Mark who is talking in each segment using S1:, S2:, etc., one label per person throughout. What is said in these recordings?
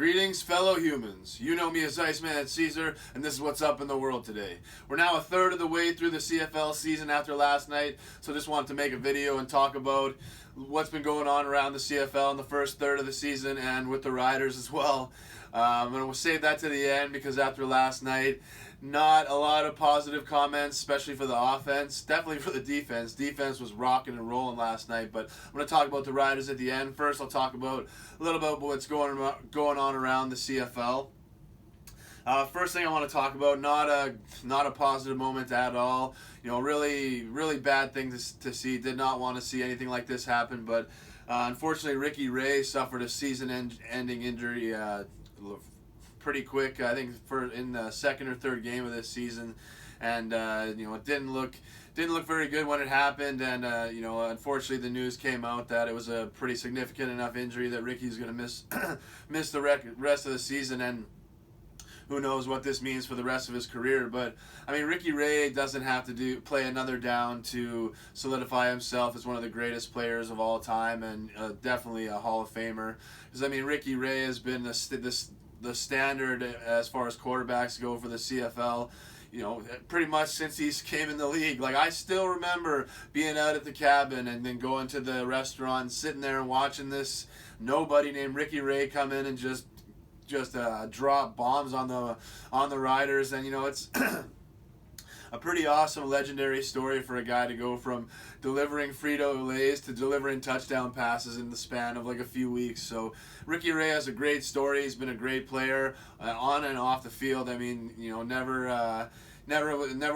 S1: Greetings, fellow humans. You know me as Iceman at Caesar, and this is what's up in the world today. We're now a third of the way through the CFL season after last night, so just wanted to make a video and talk about what's been going on around the CFL in the first third of the season and with the Riders as well. And we'll save that to the end because after last night, not a lot of positive comments, especially for the offense. Definitely for the defense. Defense was rocking and rolling last night, but I'm going to talk about the Riders at the end. First, I'll talk about a little bit what's going on around the CFL. First thing I want to talk about, not a positive moment at all. You know, really bad thing to see. Did not want to see anything like this happen, but unfortunately, Ricky Ray suffered a season-ending injury pretty quick. I think in the second or third game of this season, and it didn't look very good when it happened. And unfortunately, the news came out that it was a pretty significant enough injury that Ricky's going to miss the rest of the season, and who knows what this means for the rest of his career. But I mean, Ricky Ray doesn't have to play another down to solidify himself as one of the greatest players of all time, and definitely a Hall of Famer. Because I mean, Ricky Ray has been the standard as far as quarterbacks go for the CFL, pretty much since he came in the league. Like, I still remember being out at the cabin and then going to the restaurant and sitting there and watching this nobody named Ricky Ray come in and just drop bombs on the Riders. And it's a pretty awesome, legendary story for a guy to go from delivering Frito-Lays to delivering touchdown passes in the span of like a few weeks. So Ricky Ray has a great story. He's been a great player on and off the field. I mean, never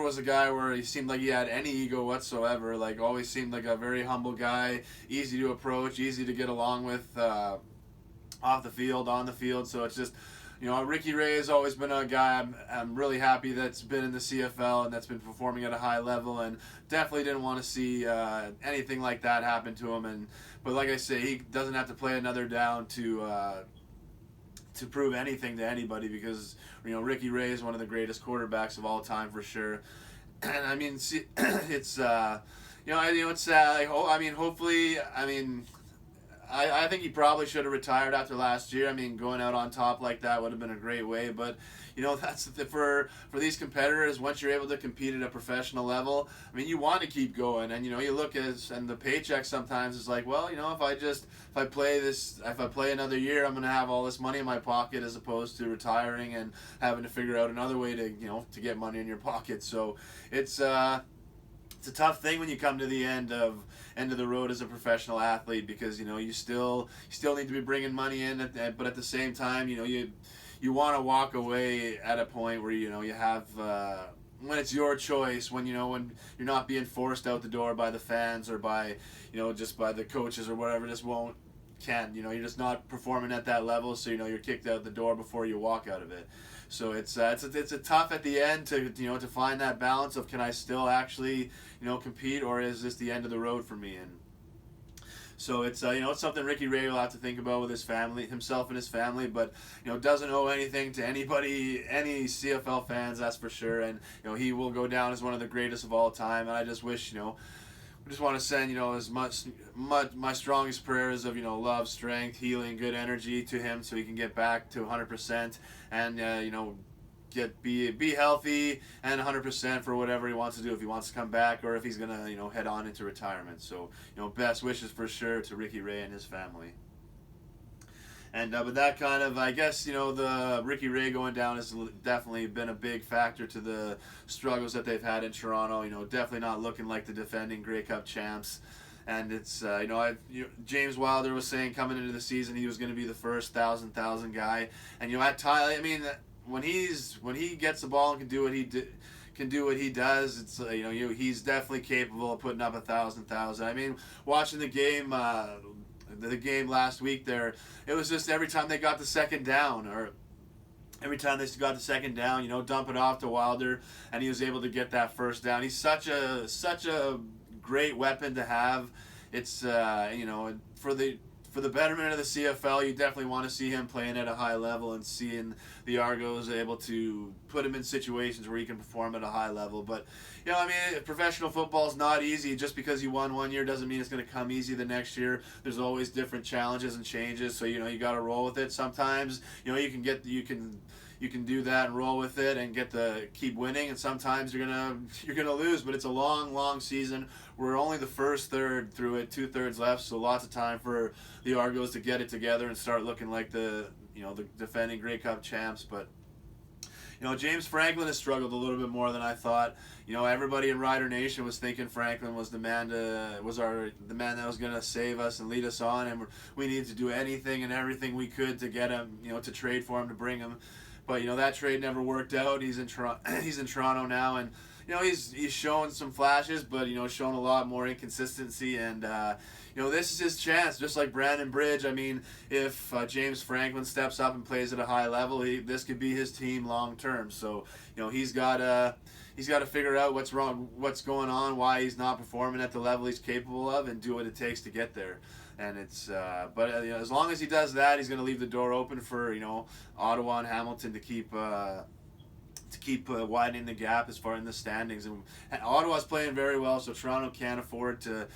S1: was a guy where he seemed like he had any ego whatsoever. Like, always seemed like a very humble guy, easy to approach, easy to get along with off the field, on the field. So it's just, Ricky Ray has always been a guy I'm really happy that's been in the CFL and that's been performing at a high level, and definitely didn't want to see anything like that happen to him. But like I say, he doesn't have to play another down to prove anything to anybody, because Ricky Ray is one of the greatest quarterbacks of all time for sure. And I mean, it's sad. Hopefully, I think he probably should have retired after last year. I mean, going out on top like that would have been a great way. But, that's for these competitors, once you're able to compete at a professional level, I mean, you want to keep going. And, you look and the paycheck sometimes is like, well, if I play another year, I'm going to have all this money in my pocket, as opposed to retiring and having to figure out another way to get money in your pocket. So it's a tough thing when you come to the end of the road as a professional athlete, because you still need to be bringing money in, but at the same time, you want to walk away at a point where you have when it's your choice, when when you're not being forced out the door by the fans or by just by the coaches or whatever. You're just not performing at that level, so you're kicked out the door before you walk out of it. So it's a tough at the end to find that balance of, can I still actually compete, or is this the end of the road for me? And so it's it's something Ricky Ray will have to think about with himself and his family, but doesn't owe anything to anybody, any CFL fans, that's for sure. And he will go down as one of the greatest of all time. And I just wish I just want to send as much my strongest prayers of love, strength, healing, good energy to him, so he can get back to 100% and be healthy and 100% for whatever he wants to do, if he wants to come back or if he's gonna head on into retirement. So best wishes for sure to Ricky Ray and his family. And but that kind of, I guess, the Ricky Ray going down has definitely been a big factor to the struggles that they've had in Toronto. Definitely not looking like the defending Grey Cup champs. And it's, James Wilder was saying coming into the season he was going to be the first thousand guy. And at Tyler, I mean, when he gets the ball and can do what he does, it's he's definitely capable of putting up 1,000. I mean, watching the game. The game last week there, it was just every time they got the second down, dump it off to Wilder, and he was able to get that first down. He's such a great weapon to have. It's for for the betterment of the CFL, you definitely want to see him playing at a high level and seeing the Argos able to put him in situations where he can perform at a high level. But, I mean, professional football is not easy. Just because you won one year doesn't mean it's going to come easy the next year. There's always different challenges and changes, so, you got to roll with it. Sometimes, you can do that and roll with it and keep winning, and sometimes you're gonna lose. But it's a long season. We're only the first third through it, 2/3 left, so lots of time for the Argos to get it together and start looking like the defending Grey Cup champs. But James Franklin has struggled a little bit more than I thought. Everybody in Rider Nation was thinking Franklin was the man that was going to save us and lead us on, and we needed to do anything and everything we could to get him, to trade for him, to bring him. But that trade never worked out. He's in Toronto now, and he's shown some flashes, but shown a lot more inconsistency. And this is his chance, just like Brandon Bridge. I mean, if James Franklin steps up and plays at a high level, this could be his team long term. So he's got to figure out what's wrong, what's going on, why he's not performing at the level he's capable of, and do what it takes to get there. And it's but as long as he does that, he's going to leave the door open for Ottawa and Hamilton to keep widening the gap as far in the standings. And Ottawa's playing very well, so Toronto can't afford to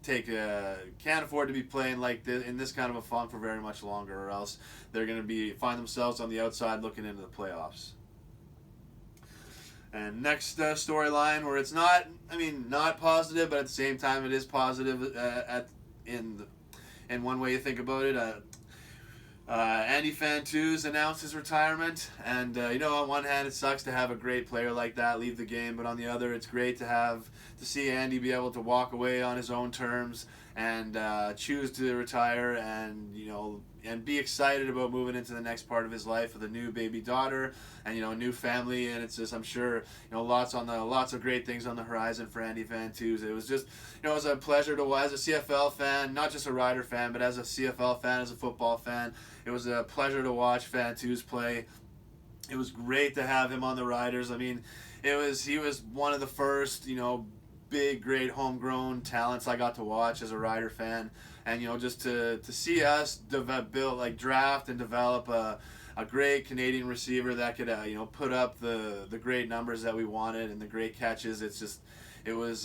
S1: can't afford to be playing like this in this kind of a funk for very much longer, or else they're going to find themselves on the outside looking into the playoffs. And next storyline, where it's not positive, but at the same time it is positive in one way you think about it. Andy Fantuz announced his retirement, and on one hand it sucks to have a great player like that leave the game, but on the other it's great to see Andy be able to walk away on his own terms and choose to retire, and and be excited about moving into the next part of his life with a new baby daughter and a new family. And it's just, I'm sure, lots of great things on the horizon for Andy Fantuz. It was just, it was a pleasure to watch as a CFL fan, not just a Rider fan, but as a CFL fan, as a football fan. It was a pleasure to watch Fantuz play. It was great to have him on the Riders. I mean, he was one of the first, big, great homegrown talents I got to watch as a Rider fan. And just to see us draft and develop a great Canadian receiver that could put up the great numbers that we wanted and the great catches. I was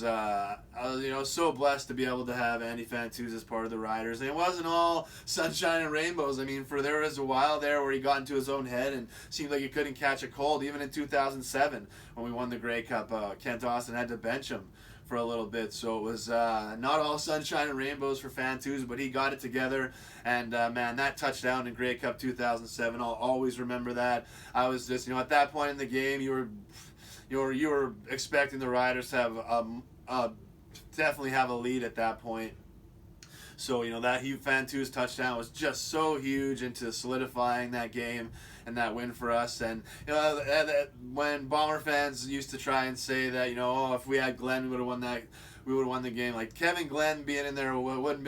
S1: so blessed to be able to have Andy Fantuz as part of the Riders. And it wasn't all sunshine and rainbows. I mean, there was a while there where he got into his own head and seemed like he couldn't catch a cold. Even in 2007 when we won the Grey Cup, Kent Austin had to bench him for a little bit. So it was not all sunshine and rainbows for Fantuz, but he got it together. And man, that touchdown in Grey Cup 2007, I'll always remember that. I was just, at that point in the game, you were expecting the Riders to have definitely have a lead at that point. So that Fantuz touchdown was just so huge into solidifying that game and that win for us. And when Bomber fans used to try and say that if we had Glenn, we would have won the game. Like, Kevin Glenn being in there wouldn't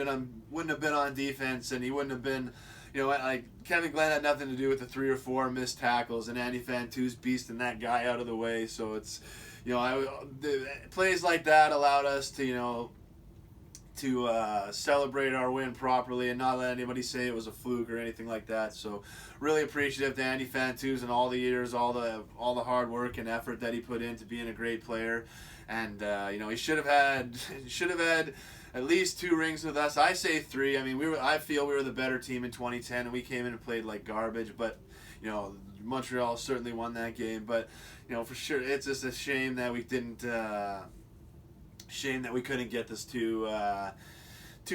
S1: have been on defense, and he wouldn't have been. Kevin Glenn had nothing to do with the 3 or 4 missed tackles, and Andy Fantuz beasting that guy out of the way. So it's, plays like that allowed us to celebrate our win properly and not let anybody say it was a fluke or anything like that. So really appreciative to Andy Fantuz and all the years, all the hard work and effort that he put into being a great player. And he should have had at least 2 rings with us. I say 3. I mean, I feel we were the better team in 2010, and we came in and played like garbage. But Montreal certainly won that game. But for sure, it's just a shame that we didn't. Shame that we couldn't get this 2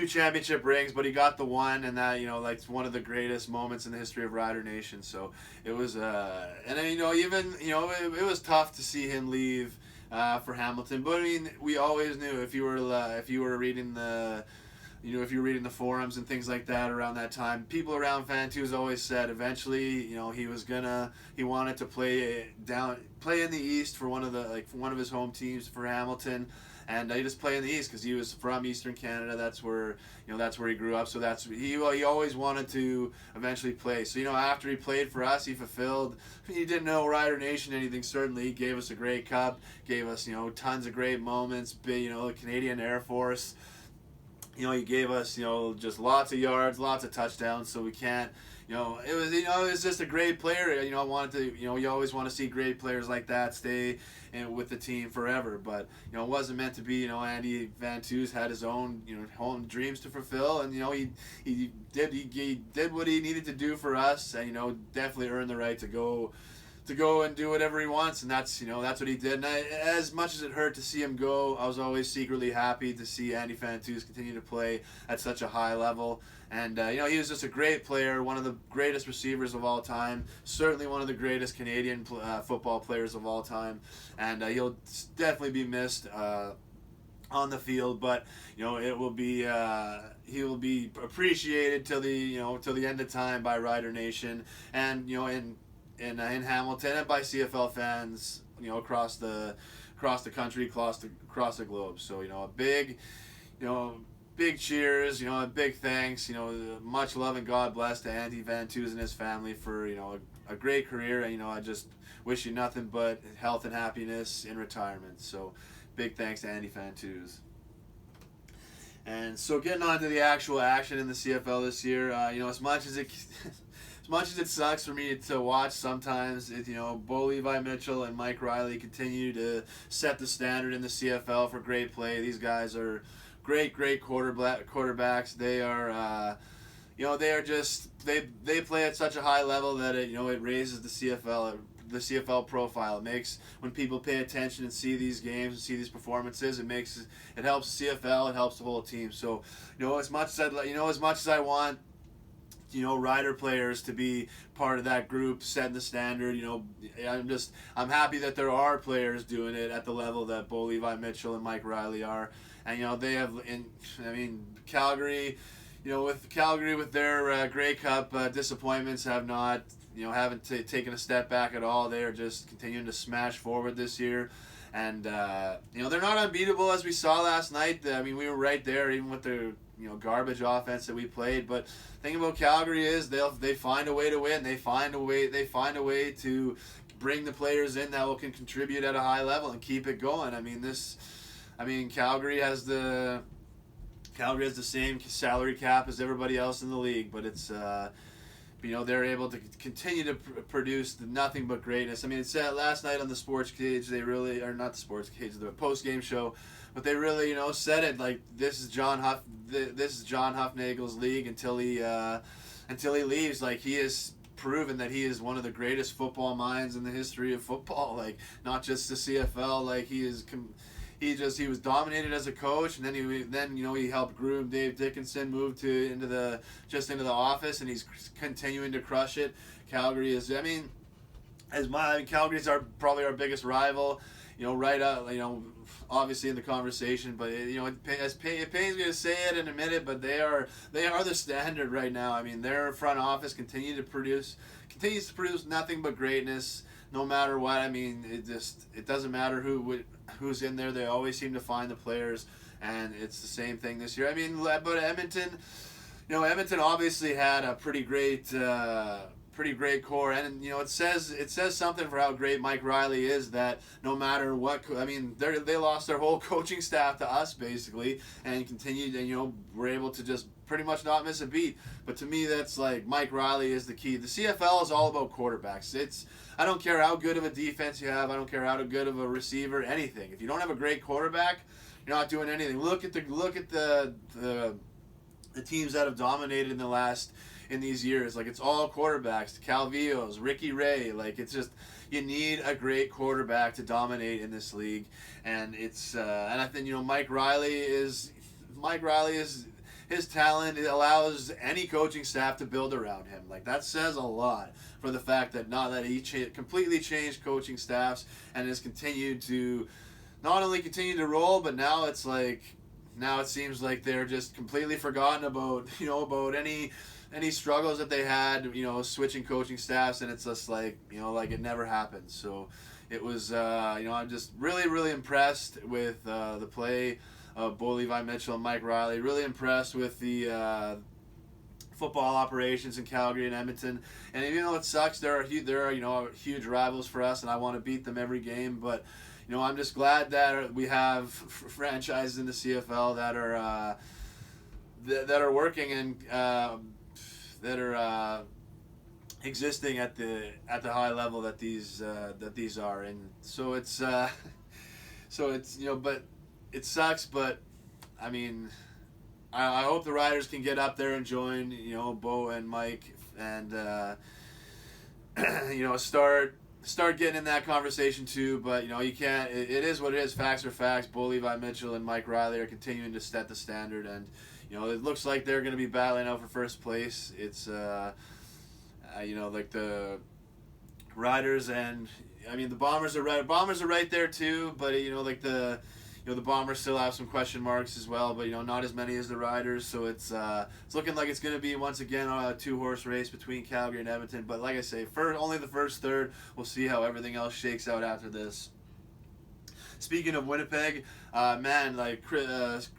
S1: championship rings, but he got the one, and that it's one of the greatest moments in the history of Rider Nation. So it was, and then it was tough to see him leave for Hamilton. But I mean, we always knew if you were reading the forums and things like that around that time, people around Fantuz always said eventually, he wanted to play in the East for one of his home teams for Hamilton. And he just play in the East because he was from Eastern Canada. That's where he grew up. So he always wanted to eventually play. So after he played for us, he fulfilled. He didn't know Rider Nation anything. Certainly, he gave us a great cup, gave us tons of great moments. Canadian Air Force. he gave us, just lots of yards, lots of touchdowns. So we can't, it was just a great player. I wanted to, you always want to see great players like that stay with the team forever. But it wasn't meant to be. Andy Van Toos had his own, own dreams to fulfill, and he did what he needed to do for us, and definitely earned the right to go and do whatever he wants, and that's what he did. And as much as it hurt to see him go, I was always secretly happy to see Andy Fantus continue to play at such a high level. And he was just a great player, one of the greatest receivers of all time, certainly one of the greatest Canadian football players of all time, and he'll definitely be missed on the field, but it will be he will be appreciated till the end of time by Rider Nation, and in Hamilton, and by CFL fans, across the country, across the globe. So a big cheers, a big thanks, much love and God bless to Andy Van Toos and his family for a great career, and I just wish you nothing but health and happiness in retirement. So big thanks to Andy Van Toos. And so getting on to the actual action in the CFL this year, as much as it sucks for me to watch sometimes, Bo Levi Mitchell and Mike Riley continue to set the standard in the CFL for great play. These guys are great quarterbacks. They are, they are just they play at such a high level that it raises the CFL profile. It makes, when people pay attention and see these games and see these performances, it helps CFL, it helps the whole team. So as much as I want rider players to be part of that group, setting the standard. I'm happy that there are players doing it at the level that Bo Levi Mitchell and Mike Riley are, and they have. Calgary, with their Grey Cup disappointments haven't taken a step back at all. They are just continuing to smash forward this year. And they're not unbeatable, as we saw last night. We were right there, even with the garbage offense that we played. But the thing about Calgary is they find a way to win. They find a way to bring the players in that can contribute at a high level and keep it going. Calgary has the same salary cap as everybody else in the league, but it's they're able to continue to produce nothing but greatness. It said last night on the Sports Cage, they really, or not the Sports Cage, the post-game show, but they really, said it like this is John Huffnagel's league until he leaves. Like, he has proven that he is one of the greatest football minds in the history of football. Like, not just the CFL. Like, he was dominated as a coach, and then he helped groom Dave Dickinson, moved into the office, and he's continuing to crush it. Calgary is, Calgary's probably our biggest rival, right up, obviously in the conversation, but it pains me to say it and admit it, but they are the standard right now. Their front office continues to produce nothing but greatness, no matter what. It doesn't matter who's in there. They always seem to find the players, and it's the same thing this year. But Edmonton, Edmonton obviously had a pretty great core, and it says something for how great Mike Riley is, that no matter what, they lost their whole coaching staff to us basically, and continued, and were able to just pretty much not miss a beat. But to me, that's like Mike Riley is the key. The CFL is all about quarterbacks. I don't care how good of a defense you have. I don't care how good of a receiver. Anything. If you don't have a great quarterback, you're not doing anything. Look at the teams that have dominated in these years. Like, it's all quarterbacks. Calvillos, Ricky Ray. Like, it's just, you need a great quarterback to dominate in this league. And it's and I think Mike Riley is his talent. It allows any coaching staff to build around him. Like, that says a lot for the fact that he completely changed coaching staffs and has continued to not only continue to roll, but now it seems like they're just completely forgotten about any struggles that they had, switching coaching staffs, and it's just like it never happened. So it was, I'm just really, really impressed with the play of Bo Levi Mitchell and Mike Riley. Really impressed with the football operations in Calgary and Edmonton. And even though it sucks, there are huge rivals for us, and I want to beat them every game. But I'm just glad that we have franchises in the CFL that are that are working and that are existing at the high level that these are, and so it's but it sucks, but I mean, I hope the riders can get up there and join, Bo and Mike, and start getting in that conversation too. But you can't. It is what it is. Facts are facts. Bo Levi Mitchell and Mike Riley are continuing to set the standard, and it looks like they're going to be battling out for first place. It's like the riders, and I mean the Bombers are right there too. But the Bombers still have some question marks as well, but not as many as the Riders. So it's looking like it's going to be once again a 2-horse race between Calgary and Edmonton. But like I say, only the first third. We'll see how everything else shakes out after this. Speaking of Winnipeg, Chris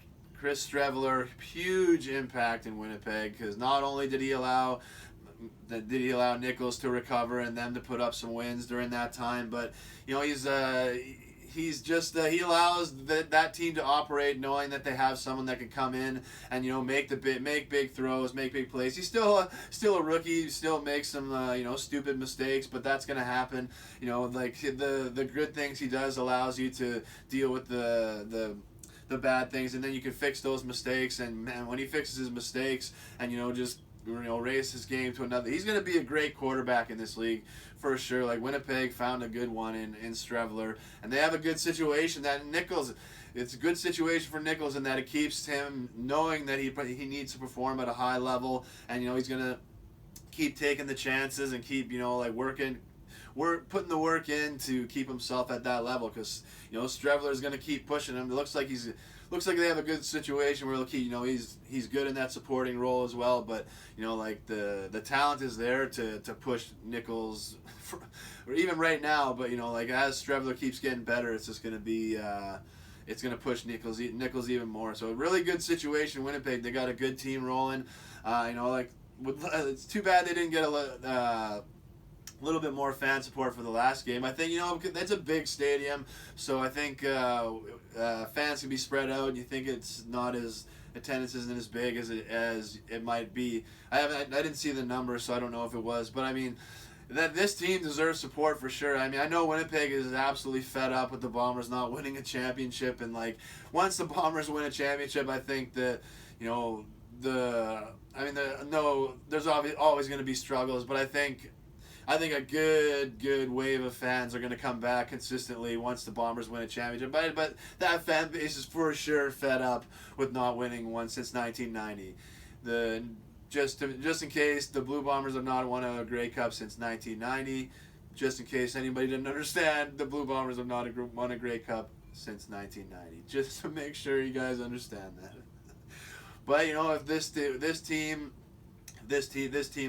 S1: Streveler, huge impact in Winnipeg, because not only did he allow Nichols to recover and them to put up some wins during that time, but he allows that team to operate, knowing that they have someone that can come in and make big throws, make big plays. He's still a rookie, he still makes some stupid mistakes, but that's gonna happen. The good things he does allows you to deal with the bad things, and then you can fix those mistakes. And man, when he fixes his mistakes and just raise his game to another, he's going to be a great quarterback in this league for sure. Like, Winnipeg found a good one in Streveler, and they have a good situation that Nichols. It's a good situation for Nichols in that it keeps him knowing that he needs to perform at a high level, and he's going to keep taking the chances and keep putting the work in to keep himself at that level, because Streveler is going to keep pushing him. It looks like they have a good situation where he's good in that supporting role as well, but the talent is there to push Nichols or even right now, but as Streveler keeps getting better, it's just going to be it's going to push Nichols even more. So a really good situation. Winnipeg, they got a good team rolling. It's too bad they didn't get a little bit more fan support for the last game. I think that's a big stadium, so I think fans can be spread out. You think it's not as attendance isn't as big as it might be. I didn't see the numbers, so I don't know if it was, but I mean that this team deserves support for sure. I mean, I know Winnipeg is absolutely fed up with the Bombers not winning a championship, and once the Bombers win a championship, I think that there's always going to be struggles, but I think a good wave of fans are going to come back consistently once the Bombers win a championship. But that fan base is for sure fed up with not winning one since 1990. Just in case, the Blue Bombers have not won a Grey Cup since 1990. Just in case anybody didn't understand, the Blue Bombers have not won a Grey Cup since 1990. Just to make sure you guys understand that. But if this team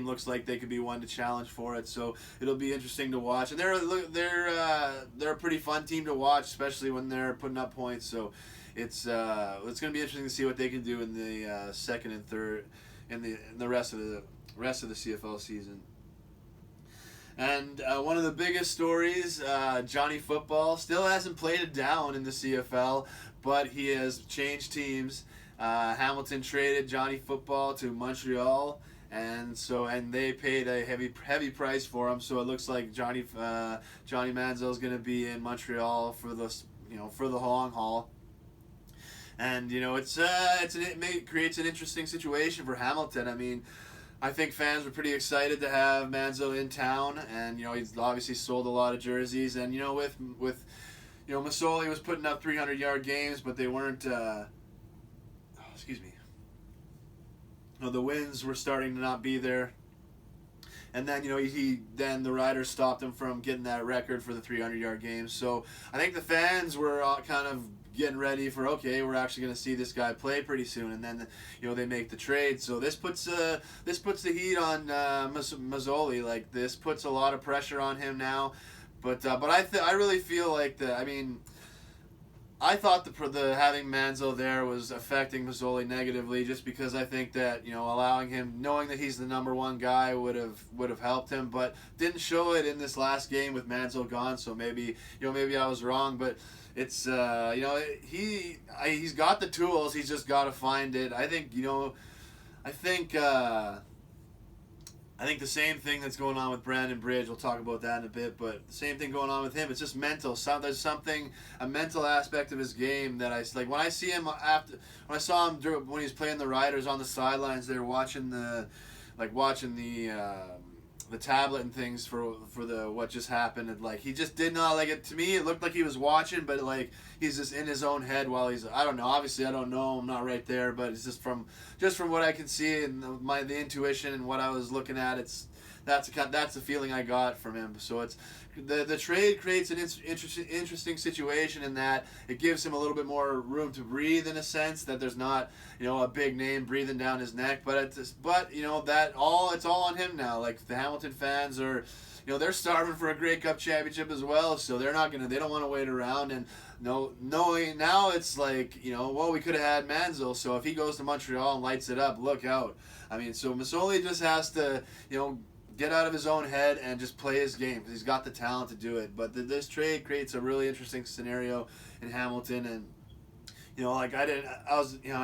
S1: looks like they could be one to challenge for it, so it'll be interesting to watch. And they're a pretty fun team to watch, especially when they're putting up points. So it's going to be interesting to see what they can do in the second and third in the rest of the CFL season. And one of the biggest stories, Johnny Football still hasn't played it down in the CFL, but he has changed teams. Hamilton traded Johnny Football to Montreal. And they paid a heavy price for him. So it looks like Johnny Manziel is going to be in Montreal for the long haul. And it creates an interesting situation for Hamilton. I mean, I think fans were pretty excited to have Manziel in town, and he's obviously sold a lot of jerseys. And with Masoli was putting up 300-yard games, but they weren't. The wins were starting to not be there, and then then the Riders stopped him from getting that record for the 300-yard games. So I think the fans were kind of getting ready for, okay, we're actually going to see this guy play pretty soon, and then they make the trade. So this puts the heat on Mazzoli. This puts a lot of pressure on him now, but I really feel like I thought the having Manziel there was affecting Mazzoli negatively, just because I think that allowing him, knowing that he's the number one guy, would have helped him, but didn't show it in this last game with Manziel gone. So maybe I was wrong, but it's he's got the tools. He's just got to find it. I think I think. I think the same thing that's going on with Brandon Bridge, we'll talk about that in a bit, but the same thing going on with him. It's just mental. There's a mental aspect of his game that when I see him when I saw him when he was playing the Riders on the sidelines, they were watching the tablet and things for the what just happened, and he just did not it. To me, it looked like he was watching, but he's just in his own head while he's, I don't know, obviously I don't know, I'm not right there, but it's just from what I can see and the intuition and what I was looking at, that's the feeling I got from him. So it's the trade creates an interesting situation in that it gives him a little bit more room to breathe, in a sense that there's not a big name breathing down his neck, but it's all on him now. The Hamilton fans are, they're starving for a Grey Cup championship as well, so they don't want to wait around. And knowing now, it's we could have had Manziel, so if he goes to Montreal and lights it up, look out. I mean, so Masoli just has to get out of his own head and just play his game, because he's got the talent to do it. But this trade creates a really interesting scenario in Hamilton, and I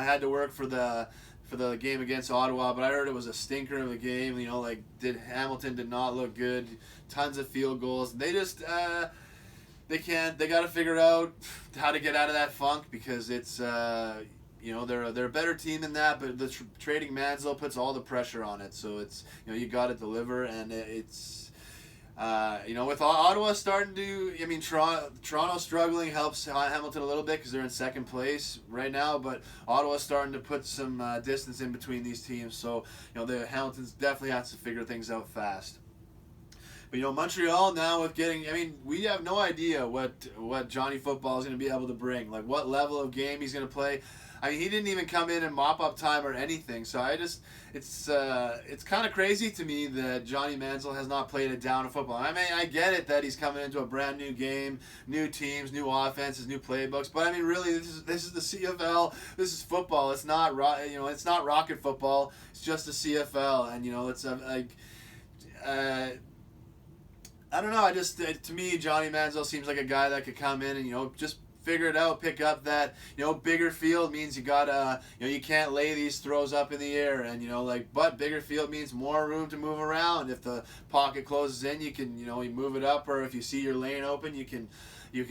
S1: had to work for the game against Ottawa, but I heard it was a stinker of a game. Hamilton did not look good. Tons of field goals. They just they got to figure out how to get out of that funk, because it's they're a better team than that, but the trading Manziel puts all the pressure on it. So it's you got to deliver, and it's with Ottawa starting to, Toronto struggling helps Hamilton a little bit because they're in second place right now, but Ottawa's starting to put some distance in between these teams. So the Hamilton's definitely has to figure things out fast. But Montreal now with we have no idea what Johnny Football is going to be able to bring, what level of game he's going to play. He didn't even come in and mop up time or anything. So it's kind of crazy to me that Johnny Manziel has not played a down of football. I get it that he's coming into a brand new game, new teams, new offenses, new playbooks. But really, this is the CFL. This is football. It's not it's not rocket football. It's just the CFL, and it's I don't know. To me, Johnny Manziel seems like a guy that could come in and just figure it out, pick up that bigger field means you gotta you can't lay these throws up in the air, and but bigger field means more room to move around. If the pocket closes in, you can you move it up, or if you see your lane open, you can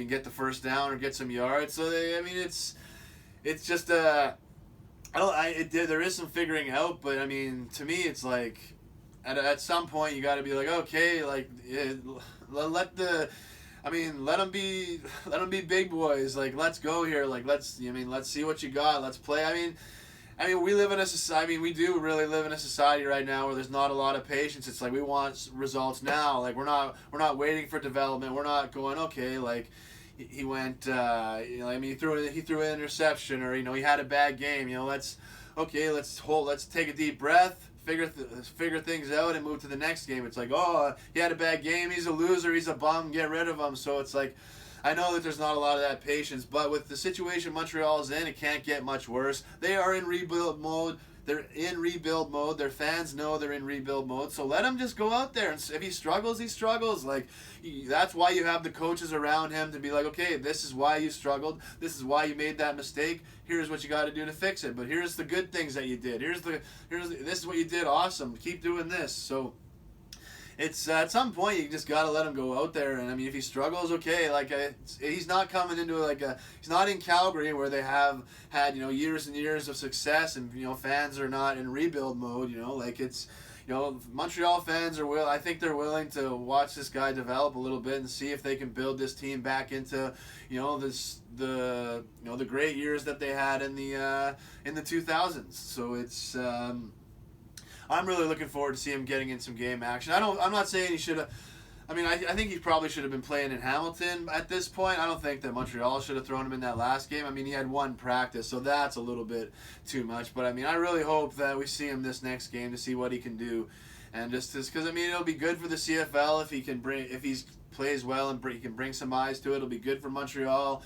S1: get the first down or get some yards. So it's just there is some figuring out, but to me it's at some point you got to be okay, let them be big boys. Let's go here. Let's see what you got. Let's play. We live in a society. We do really live in a society right now where there's not a lot of patience. It's we want results now. We're not waiting for development. We're not going he went. He threw an interception, or he had a bad game. Let's take a deep breath. Figure things out and move to the next game. It's he had a bad game, he's a loser, he's a bum, get rid of him. So it's I know that there's not a lot of that patience, but with the situation Montreal is in, it can't get much worse. They are in rebuild mode. They're in rebuild mode. Their fans know they're in rebuild mode. So let him just go out there, and if he struggles, he struggles. That's why you have the coaches around him to be okay, this is why you struggled. This is why you made that mistake. Here's what you got to do to fix it. But here's the good things that you did. This is what you did. Awesome. Keep doing this. So it's at some point you just got to let him go out there, and if he struggles, okay, he's not coming into he's not in Calgary where they have had years and years of success, and fans are not in rebuild mode. It's Montreal fans I think they're willing to watch this guy develop a little bit and see if they can build this team back into the great years that they had in the 2000s. So it's I'm really looking forward to see him getting in some game action. I'm not saying he should have. I think he probably should have been playing in Hamilton at this point. I don't think that Montreal should have thrown him in that last game. He had one practice, so that's a little bit too much. But I really hope that we see him this next game to see what he can do, and just because it'll be good for the CFL if he plays well and he can bring some eyes to it. It'll be good for Montreal.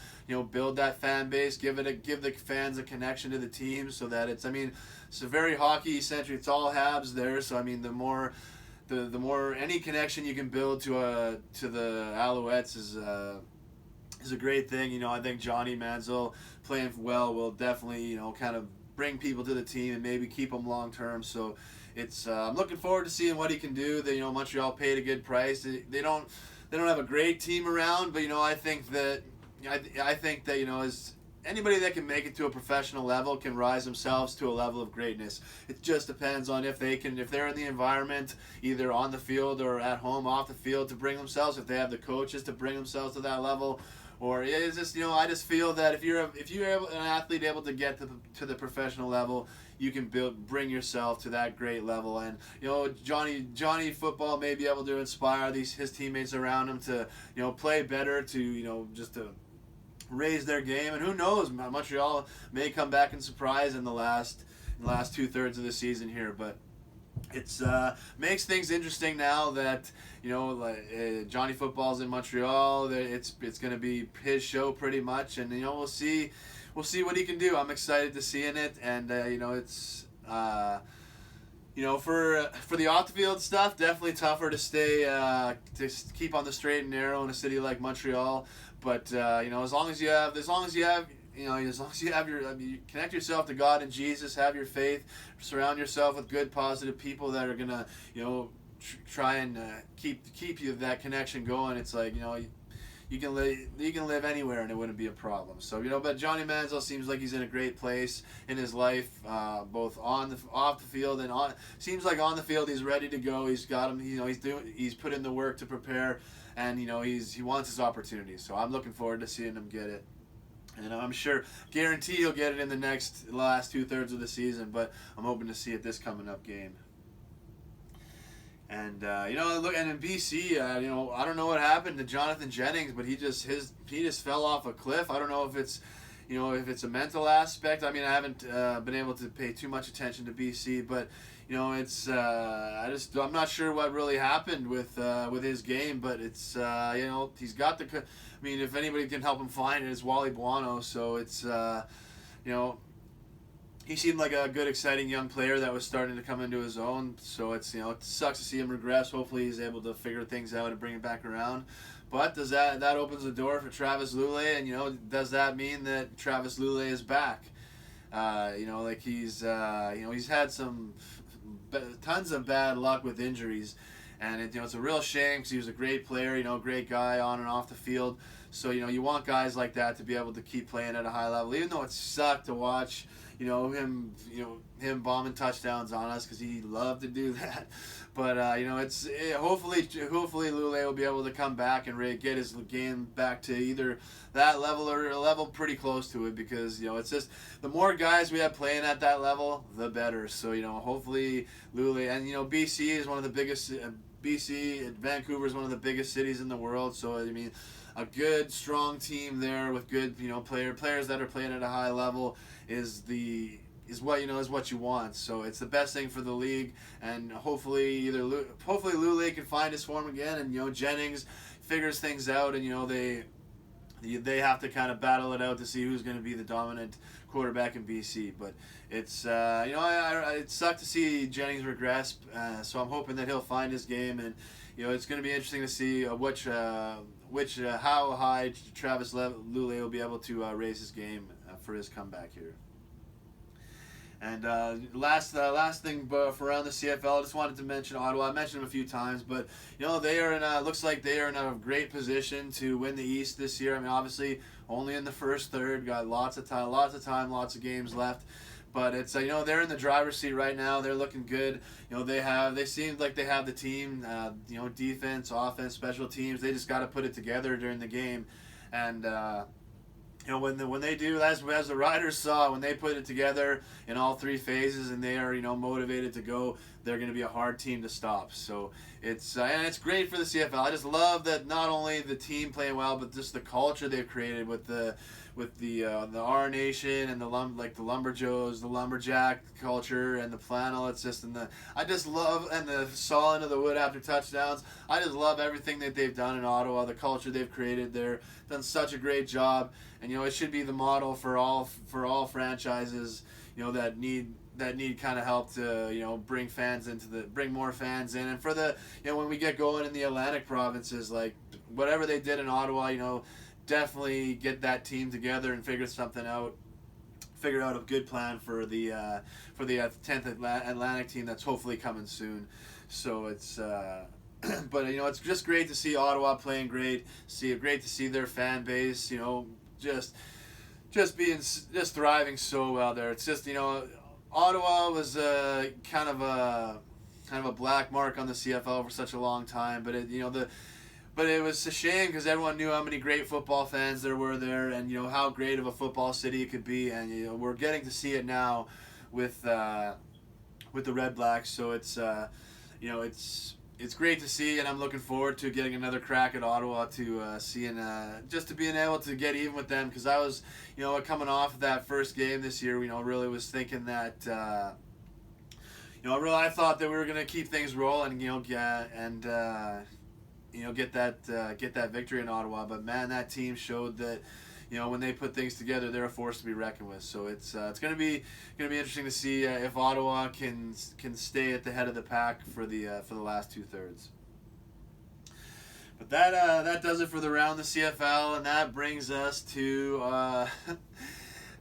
S1: Build that fan base, give the fans a connection to the team, so that it's a very hockey centric. It's all Habs there, so the more any connection you can build to the Alouettes is a great thing. I think Johnny Manziel playing well will definitely, kind of bring people to the team and maybe keep them long term. So it's I'm looking forward to seeing what he can do. That Montreal paid a good price. They don't have a great team around, but I think that as anybody that can make it to a professional level can rise themselves to a level of greatness. It just depends on if they're in the environment, either on the field or at home off the field, to bring themselves. If they have the coaches to bring themselves to that level, or it's just I just feel that if you're an athlete able to get to the professional level, you can bring yourself to that great level. And Johnny football may be able to inspire his teammates around him to play better, to just to raise their game. And who knows, Montreal may come back and surprise in the last 2/3 of the season here. But it's makes things interesting now that Johnny Football's in Montreal. It's going to be his show pretty much, and we'll see what he can do. I'm excited to see in it, and it's for the off the field stuff, definitely tougher to stay to keep on the straight and narrow in a city like Montreal. But as long as you have you connect yourself to God and Jesus, have your faith, surround yourself with good, positive people that are gonna try and keep you that connection going. It's like you can live anywhere and it wouldn't be a problem. So but Johnny Manziel seems like he's in a great place in his life, both off the field and on. Seems like on the field he's ready to go. He's got him. He's put in the work to prepare, and he wants his opportunity. So I'm looking forward to seeing him get it. And I'm guarantee he'll get it in the last 2/3 of the season. But I'm hoping to see it this coming up game. And look, and in BC, I don't know what happened to Jonathan Jennings, but he just fell off a cliff. I don't know if it's a mental aspect. I mean, I haven't been able to pay too much attention to BC, but it's I'm not sure what really happened with his game, but it's he's got the. I mean, if anybody can help him find it, it's Wally Buono. So it's he seemed like a good, exciting young player that was starting to come into his own. So it's it sucks to see him regress. Hopefully he's able to figure things out and bring it back around. But does that opens the door for Travis Lulay, and does that mean that Travis Lulay is back? He's had tons of bad luck with injuries, and it's a real shame because he was a great player, great guy on and off the field. So you want guys like that to be able to keep playing at a high level, even though it sucked to watch. Him bombing touchdowns on us because he loved to do that. But hopefully Lulay will be able to come back and really get his game back to either that level or a level pretty close to it, because it's just the more guys we have playing at that level, the better. So hopefully Lulay, and BC is one of the biggest. Vancouver is one of the biggest cities in the world. So I mean, a good, strong team there with good, players that are playing at a high level is what you want. So it's the best thing for the league, and hopefully Lulay can find his form again, and Jennings figures things out, and they have to kind of battle it out to see who's going to be the dominant quarterback in BC. But it's it sucked to see Jennings regress, so I'm hoping that he'll find his game, and it's going to be interesting to see how high Travis Lulay will be able to raise his game for his comeback here. And last thing for around the CFL, I just wanted to mention Ottawa. I mentioned them a few times, but they are looks like they are in a great position to win the East this year. I mean, obviously only in the first third, got lots of time, lots of games left. But it's they're in the driver's seat right now. They're looking good. They seem like they have the team. Defense, offense, special teams. They just got to put it together during the game, and when they do, as the Riders saw, when they put it together in all three phases and they are motivated to go, they're going to be a hard team to stop. So and it's great for the CFL. I just love that not only the team playing well, but just the culture they've created with the R Nation and the Lumberjos, the Lumberjack culture, and the flannel. It's just I just love, and the saw into the wood after touchdowns. I just love everything that they've done in Ottawa. The culture they've created there, done such a great job, and it should be the model for all franchises that need kind of help to bring more fans in, and for the when we get going in the Atlantic provinces, like whatever they did in Ottawa, definitely get that team together and figure something out. Figure out a good plan for the 10th Atlantic team that's hopefully coming soon. So it's but it's just great to see Ottawa playing great. Great to see their fan base. Just thriving so well there. It's just Ottawa was kind of a black mark on the CFL for such a long time, but it was a shame because everyone knew how many great football fans there were there, and how great of a football city it could be, and we're getting to see it now with the Red Blacks. So it's great to see, and I'm looking forward to getting another crack at Ottawa to just to being able to get even with them, because I was coming off of that first game this year, really was thinking that I thought that we were gonna keep things rolling, get that victory in Ottawa. But man, that team showed that when they put things together, they're a force to be reckoned with. So it's gonna be interesting to see if Ottawa can stay at the head of the pack for the last 2/3. But that does it for the round of the CFL, and that brings us to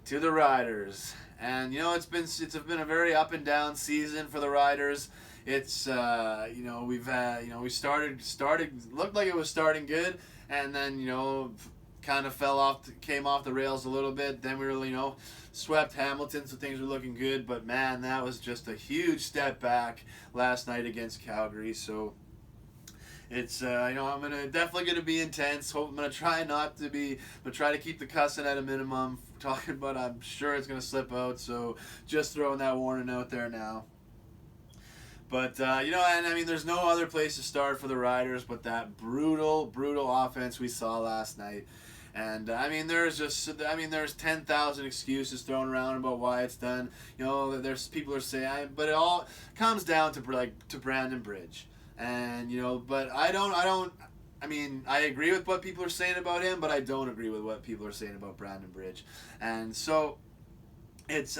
S1: to the Riders. And it's been a very up and down season for the Riders. It's we started looked like it was starting good, and then kind of came off the rails a little bit. Then we really swept Hamilton, so things were looking good. But man, that was just a huge step back last night against Calgary. So it's I'm definitely gonna be intense. I'm gonna try to keep the cussing at a minimum. But I'm sure it's gonna slip out. So just throwing that warning out there now. But and I mean, there's no other place to start for the Riders but that brutal offense we saw last night. And I mean, there's 10,000 excuses thrown around about why it's done. There's people are saying, but it all comes down to Brandon Bridge. And but I mean, I agree with what people are saying about him, but I don't agree with what people are saying about Brandon Bridge. And so it's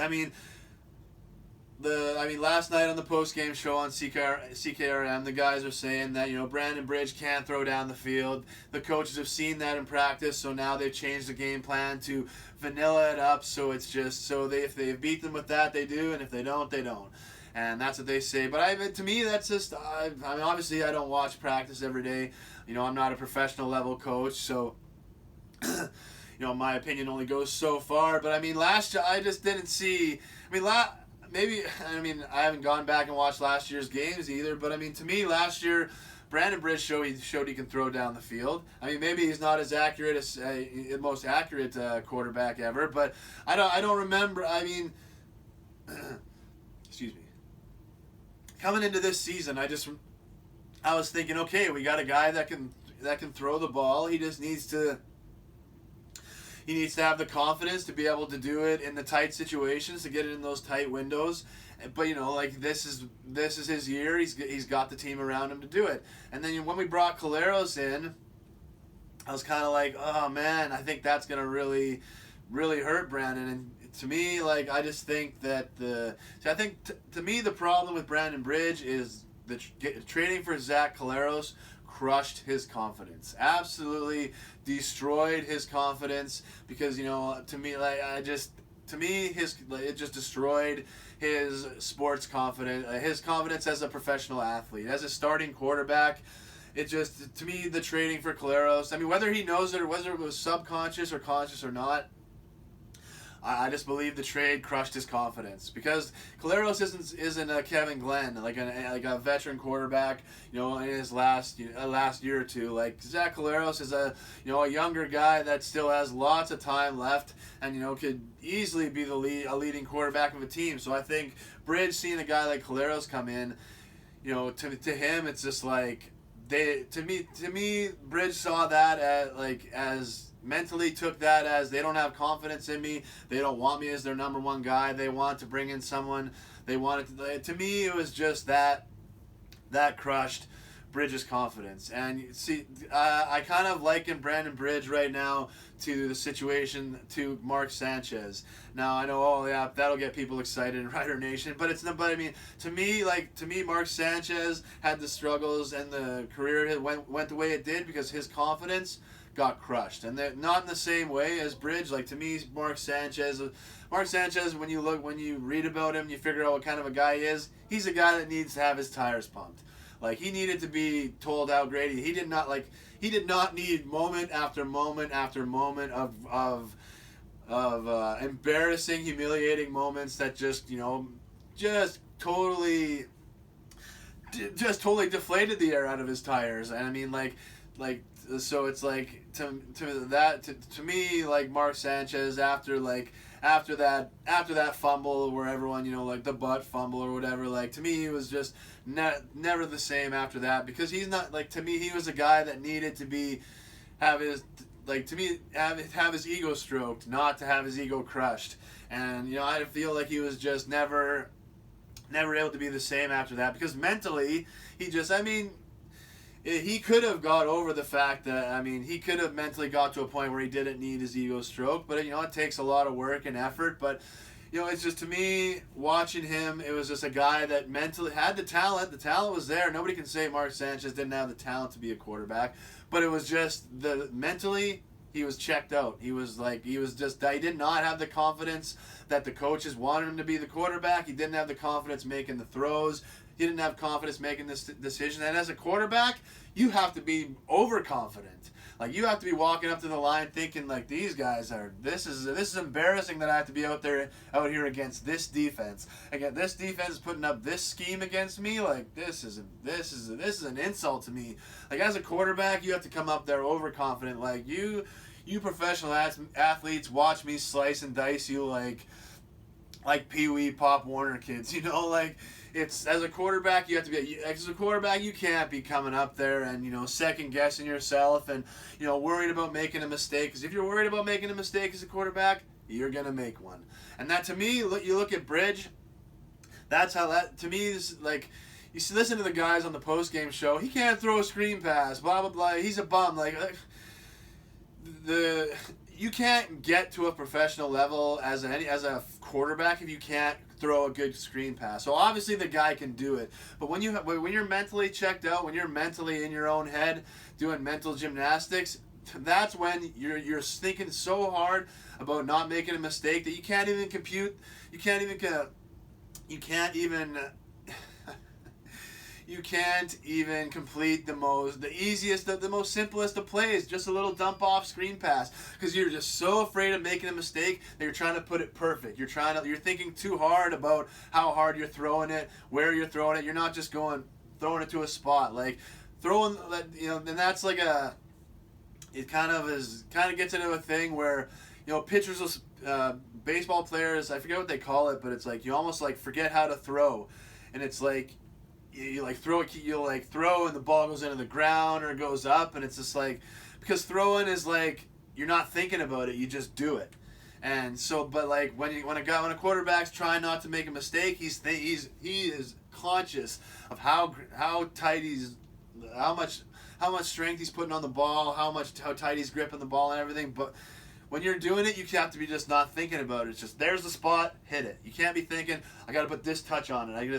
S1: last night on the post-game show on CKRM, the guys are saying that Brandon Bridge can't throw down the field. The coaches have seen that in practice, so now they've changed the game plan to vanilla it up. So it's just if they beat them with that, they do, and if they don't, they don't. And that's what they say. But to me, that's just obviously I don't watch practice every day. I'm not a professional level coach, so my opinion only goes so far. But I mean, last year I just didn't see. I haven't gone back and watched last year's games either, but I mean, to me, last year, Brandon Bridge showed he can throw down the field. I mean, maybe he's not as accurate as the most accurate quarterback ever, but I don't remember. I mean, excuse me. Coming into this season, I was thinking, okay, we got a guy that can throw the ball. He just needs to. He needs to have the confidence to be able to do it in the tight situations, to get it in those tight windows. But this is his year. He's got the team around him to do it. And then when we brought Collaros in, I was kind of like, oh man, I think that's gonna really hurt Brandon. And to me, I just think that to me the problem with Brandon Bridge is the trading for Zach Collaros crushed his confidence. Absolutely destroyed his confidence, because to me it just destroyed his sports confidence, his confidence as a professional athlete, as a starting quarterback. It just, to me, the trading for Collaros, I mean, whether he knows it or whether it was subconscious or conscious or not, I just believe the trade crushed his confidence, because Collaros isn't a Kevin Glenn, like a veteran quarterback, in his last year or two. Like Zach Collaros is a younger guy that still has lots of time left, and could easily be a leading quarterback of a team. So I think Bridge, seeing a guy like Collaros come in, to him it's just like to me Bridge saw that as mentally took that as, they don't have confidence in me. They don't want me as their number one guy. They want to bring in someone. They wanted to me, it was just that crushed Bridge's confidence. And see, I kind of liken Brandon Bridge right now to the situation to Mark Sanchez. Now I know, oh yeah, that'll get people excited in Rider Nation, but it's not. But I mean, to me, Mark Sanchez had the struggles and the career went the way it did because his confidence got crushed, and they're not in the same way as Bridge. Like, to me, Mark Sanchez, when you read about him, you figure out what kind of a guy he is. He's a guy that needs to have his tires pumped. Like, he needed to be told how great he did not need moment after moment after moment of embarrassing, humiliating moments that just totally deflated the air out of his tires. And I mean, so it's like to me, like, Mark Sanchez after that fumble where everyone, like the butt fumble or whatever, like, to me he was just never the same after that, because he's not, like, to me he was a guy that needed to have his ego stroked, not to have his ego crushed. And I feel like he was just never able to be the same after that, because mentally he could have got over the fact that, he could have mentally got to a point where he didn't need his ego stroked, but it takes a lot of work and effort. But it's just, to me, watching him, it was just a guy that mentally had the talent. The talent was there. Nobody can say Mark Sanchez didn't have the talent to be a quarterback, but it was just mentally he was checked out. He did not have the confidence that the coaches wanted him to be the quarterback. He didn't have the confidence making the throws. He didn't have confidence making this decision. And as a quarterback, you have to be overconfident. Like, you have to be walking up to the line thinking, like, these guys this is embarrassing that I have to be out here against this defense. Again, this defense is putting up this scheme against me. Like, this is an insult to me. Like, as a quarterback, you have to come up there overconfident. Like, you professional athletes watch me slice and dice you like Pee Wee, Pop Warner kids. It's, as a quarterback, you can't be coming up there and, second guessing yourself and, worried about making a mistake. Because if you're worried about making a mistake as a quarterback, you're going to make one. And that, to me, you look at Bridge, that's how that, to me, is like, you listen to the guys on the post-game show, he can't throw a screen pass, blah, blah, blah, he's a bum. You can't get to a professional level as a quarterback if you can't throw a good screen pass. So obviously the guy can do it, but when you're mentally checked out, when you're mentally in your own head doing mental gymnastics, that's when you're thinking so hard about not making a mistake that you can't even complete the most simplest of plays, just a little dump off screen pass, because you're just so afraid of making a mistake that you're trying to put it perfect. You're thinking too hard about how hard you're throwing it, where you're throwing it. You're not just throwing it to a spot, like throwing, and that's like it kind of gets into a thing where, pitchers, baseball players, I forget what they call it, but it's like you almost like forget how to throw, and it's like, you throw and the ball goes into the ground or it goes up, and it's just like, because throwing is like, you're not thinking about it, you just do it. And so, but like when a quarterback's trying not to make a mistake, he is conscious of how much strength he's putting on the ball, how tight he's gripping the ball and everything. But when you're doing it, you have to be just not thinking about it. It's just, there's the spot, hit it. You can't be thinking, I got to put this touch on it. I'm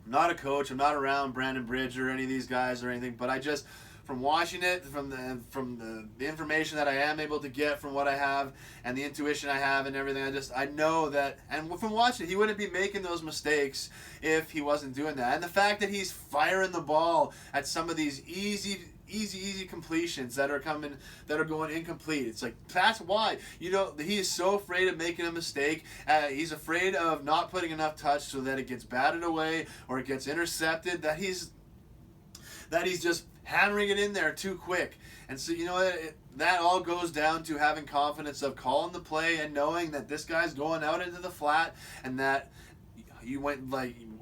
S1: not a coach. I'm not around Brandon Bridge or any of these guys or anything. But I just, from watching it, from the information that I am able to get from what I have and the intuition I have and everything, I know that, and from watching it, he wouldn't be making those mistakes if he wasn't doing that. And the fact that he's firing the ball at some of these easy completions that are going incomplete. It's like, that's why, he is so afraid of making a mistake. He's afraid of not putting enough touch so that it gets batted away or it gets intercepted, that he's just hammering it in there too quick. And so, that all goes down to having confidence of calling the play and knowing that this guy's going out into the flat, and that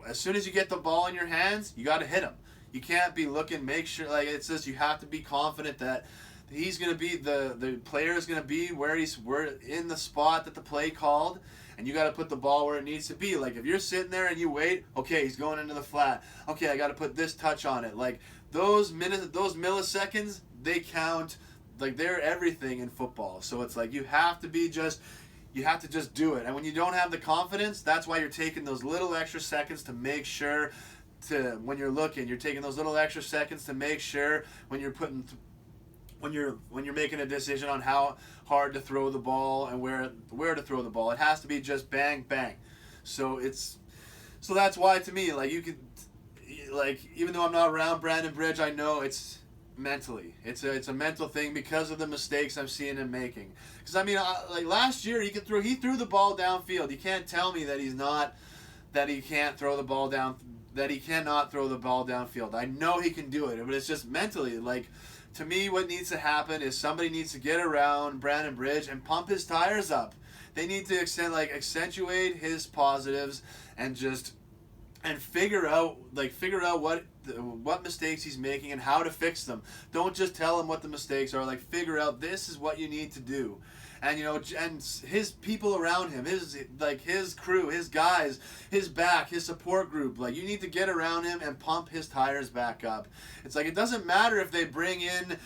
S1: as soon as you get the ball in your hands, you got to hit him. You can't be looking, make sure, like it says, you have to be confident that he's going to be, the player is going to be where in the spot that the play called, and you got to put the ball where it needs to be. Like, if you're sitting there and you wait, okay, he's going into the flat. Okay, I got to put this touch on it. Like, those milliseconds, they count, like, they're everything in football. So it's like, you have to just do it. And when you don't have the confidence, that's why you're taking those little extra seconds to make sure when you're looking, you're taking those little extra seconds to make sure when you're when you're making a decision on how hard to throw the ball and where to throw the ball. It has to be just bang bang. So that's why, to me, like, you could, like, even though I'm not around Brandon Bridge, I know it's mentally. It's a mental thing because of the mistakes I'm seeing him making. Because I mean, like last year, he threw the ball downfield. You can't tell me that he can't throw the ball down, that he cannot throw the ball downfield. I know he can do it, but it's just mentally. Like, to me, what needs to happen is somebody needs to get around Brandon Bridge and pump his tires up. They need to accentuate his positives and figure out what mistakes he's making and how to fix them. Don't just tell him what the mistakes are. Like, figure out, this is what you need to do. And, and his people around him, his crew, his guys, his back, his support group, like, you need to get around him and pump his tires back up. It's like, it doesn't matter if they bring in,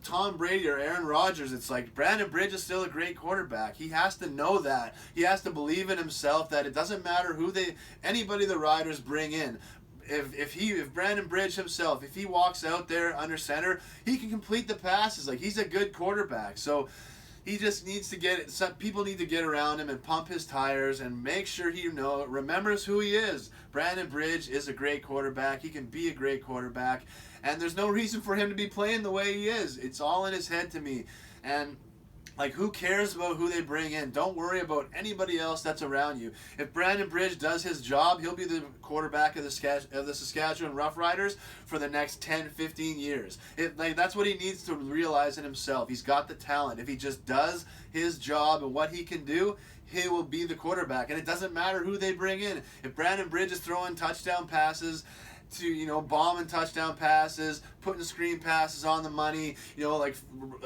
S1: Tom Brady or Aaron Rodgers. It's like, Brandon Bridge is still a great quarterback. He has to know that. He has to believe in himself, that it doesn't matter anybody the Riders bring in. If Brandon Bridge himself, if he walks out there under center, he can complete the passes. Like, he's a good quarterback. So he just needs to people need to get around him and pump his tires and make sure he remembers who he is. Brandon Bridge is a great quarterback. He can be a great quarterback. And there's no reason for him to be playing the way he is. It's all in his head to me. And, like, who cares about who they bring in? Don't worry about anybody else that's around you. If Brandon Bridge does his job, he'll be the quarterback of the Saskatchewan Roughriders for the next 10, 15 years. That's what he needs to realize in himself. He's got the talent. If he just does his job and what he can do, he will be the quarterback. And it doesn't matter who they bring in. If Brandon Bridge is throwing touchdown passes, bombing touchdown passes, putting screen passes on the money,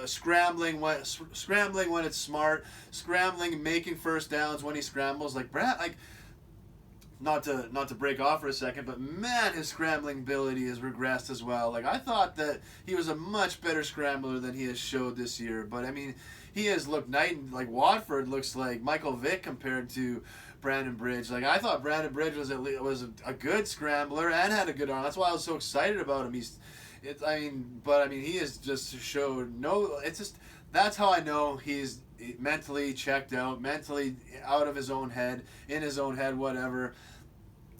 S1: scrambling when it's smart, scrambling, making first downs when he scrambles. Not to break off for a second, but man, his scrambling ability has regressed as well. Like, I thought that he was a much better scrambler than he has showed this year, but I mean, he has looked like Watford looks like Michael Vick compared to Brandon Bridge. Like, I thought Brandon Bridge was a good scrambler and had a good arm. That's why I was so excited about him. He has just showed no. It's just, that's how I know he's mentally checked out, mentally out of his own head, in his own head, whatever,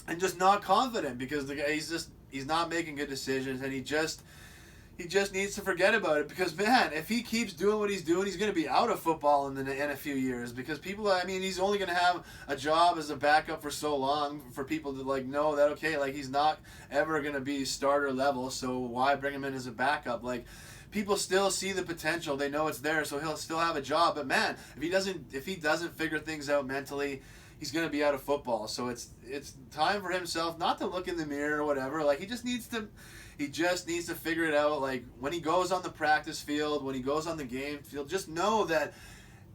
S1: and just not confident because the guy, he's not making good decisions, and he just needs to forget about it, because, man, if he keeps doing what he's doing, he's going to be out of football in a few years, because he's only going to have a job as a backup for so long for people to, know that, okay, he's not ever going to be starter level, so why bring him in as a backup? People still see the potential. They know it's there, so he'll still have a job. But, man, if he doesn't figure things out mentally, he's going to be out of football. So it's time for himself not to look in the mirror or whatever. He just needs to figure it out. When he goes on the practice field, when he goes on the game field, just know that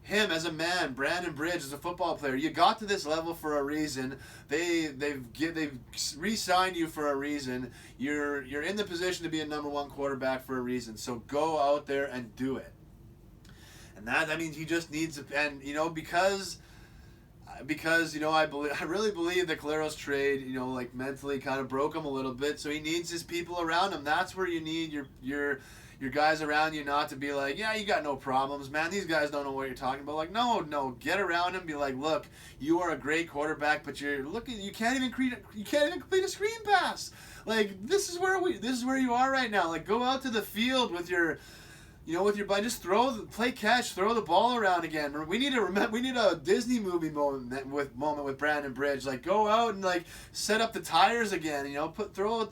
S1: him as a man, Brandon Bridge as a football player, you got to this level for a reason. They've re-signed you for a reason. You're in the position to be a number one quarterback for a reason. So go out there and do it. And that means he just needs to, and because I really believe that Claro's trade, mentally kind of broke him a little bit. So he needs his people around him. That's where you need your guys around you, not to be like, yeah, you got no problems, man. These guys don't know what you're talking about. No, get around him. Be like, look, you are a great quarterback, but you can't even complete a screen pass. This is where you are right now. Go out to the field with your buddy, just play catch, throw the ball around again. We need a Disney movie moment with Brandon Bridge. Go out and set up the tires again. Put a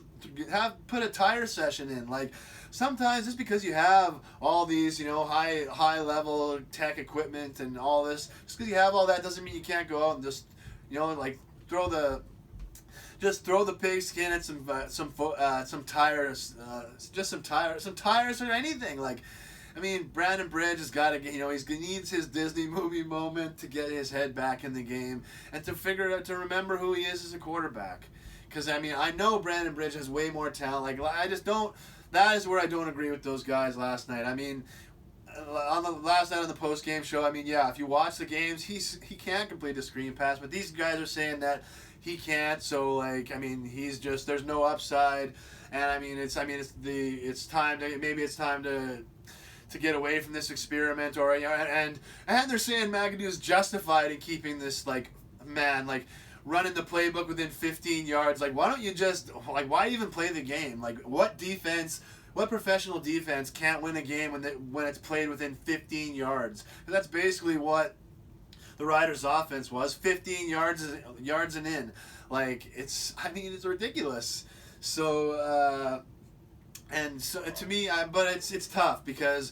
S1: tire session in. Sometimes just because you have all these high level tech equipment and all this, just because you have all that doesn't mean you can't go out and just throw the pigskin at some tires, some tires or anything. Brandon Bridge has got to get, he needs his Disney movie moment to get his head back in the game and to remember who he is as a quarterback. Because, I know Brandon Bridge has way more talent. That is where I don't agree with those guys last night. On the last night on the post-game show, if you watch the games, he can't complete a screen pass, but these guys are saying that he can't. So like, I mean, he's just, there's no upside, and it's time to get away from this experiment, or and they're saying McAdoo's justified in keeping this, like, man, like, running the playbook within 15 yards. Like, why don't you just, like, why even play the game? Like, what professional defense can't win a game when it's played within 15 yards? And that's basically what the Riders' offense was, 15 yards and in. Like, it's ridiculous. So, and so to me, but it's tough because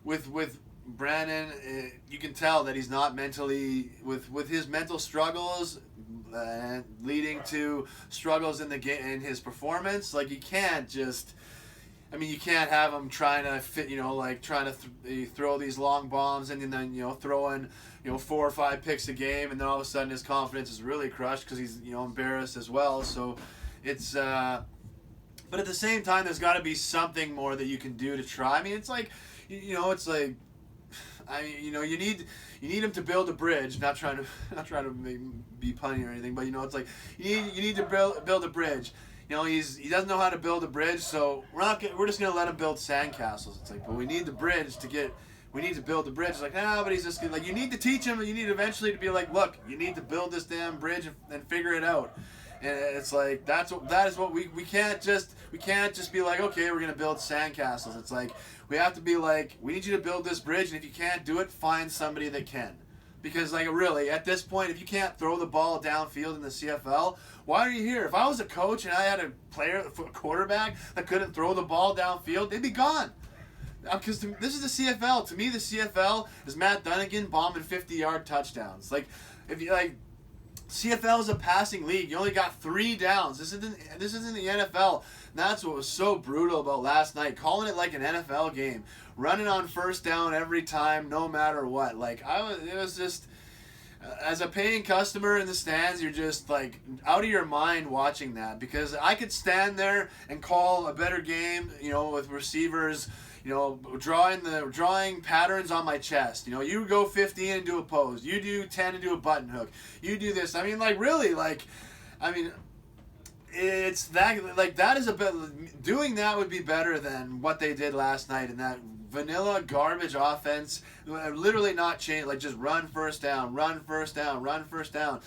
S1: with Brandon, you can tell that he's not mentally, with his mental struggles leading to struggles in the game, in his performance. Like, you can't just, you can't have him trying to fit, trying to throw these long bombs and then throwing 4 or 5 picks a game, and then all of a sudden his confidence is really crushed because he's embarrassed as well. So it's but at the same time, there's got to be something more that you can do to try. It's like, it's like, you need him to build a bridge. Not trying to be punny or anything, but it's like you need to build a bridge. He doesn't know how to build a bridge, so we're just gonna let him build sandcastles. It's like, but we need the bridge we need to build the bridge. It's like, but he's just like, you need to teach him. You need eventually to be like, look, you need to build this damn bridge and figure it out. And it's like, that is what we can't just be like, okay, we're gonna build sandcastles. It's like, we have to be like, we need you to build this bridge, and if you can't do it, find somebody that can. Because, like, really, at this point, if you can't throw the ball downfield in the CFL, why are you here? If I was a coach and I had a quarterback that couldn't throw the ball downfield, they'd be gone. Because this is the CFL. To me, the CFL is Matt Dunnigan bombing 50-yard touchdowns. Like, if you like. CFL is a passing league. You only got 3 downs. This isn't the NFL. And that's what was so brutal about last night. Calling it like an NFL game, running on first down every time, no matter what. Like, it was just, as a paying customer in the stands, you're just like out of your mind watching that, because I could stand there and call a better game, with receivers, drawing patterns on my chest. You go 15 and do a pose. You do 10 and do a button hook. You do this. Really, it's that, like, that is a bit, doing that would be better than what they did last night, and that vanilla garbage offense, literally not change, like, just run first down, run first down, run first down.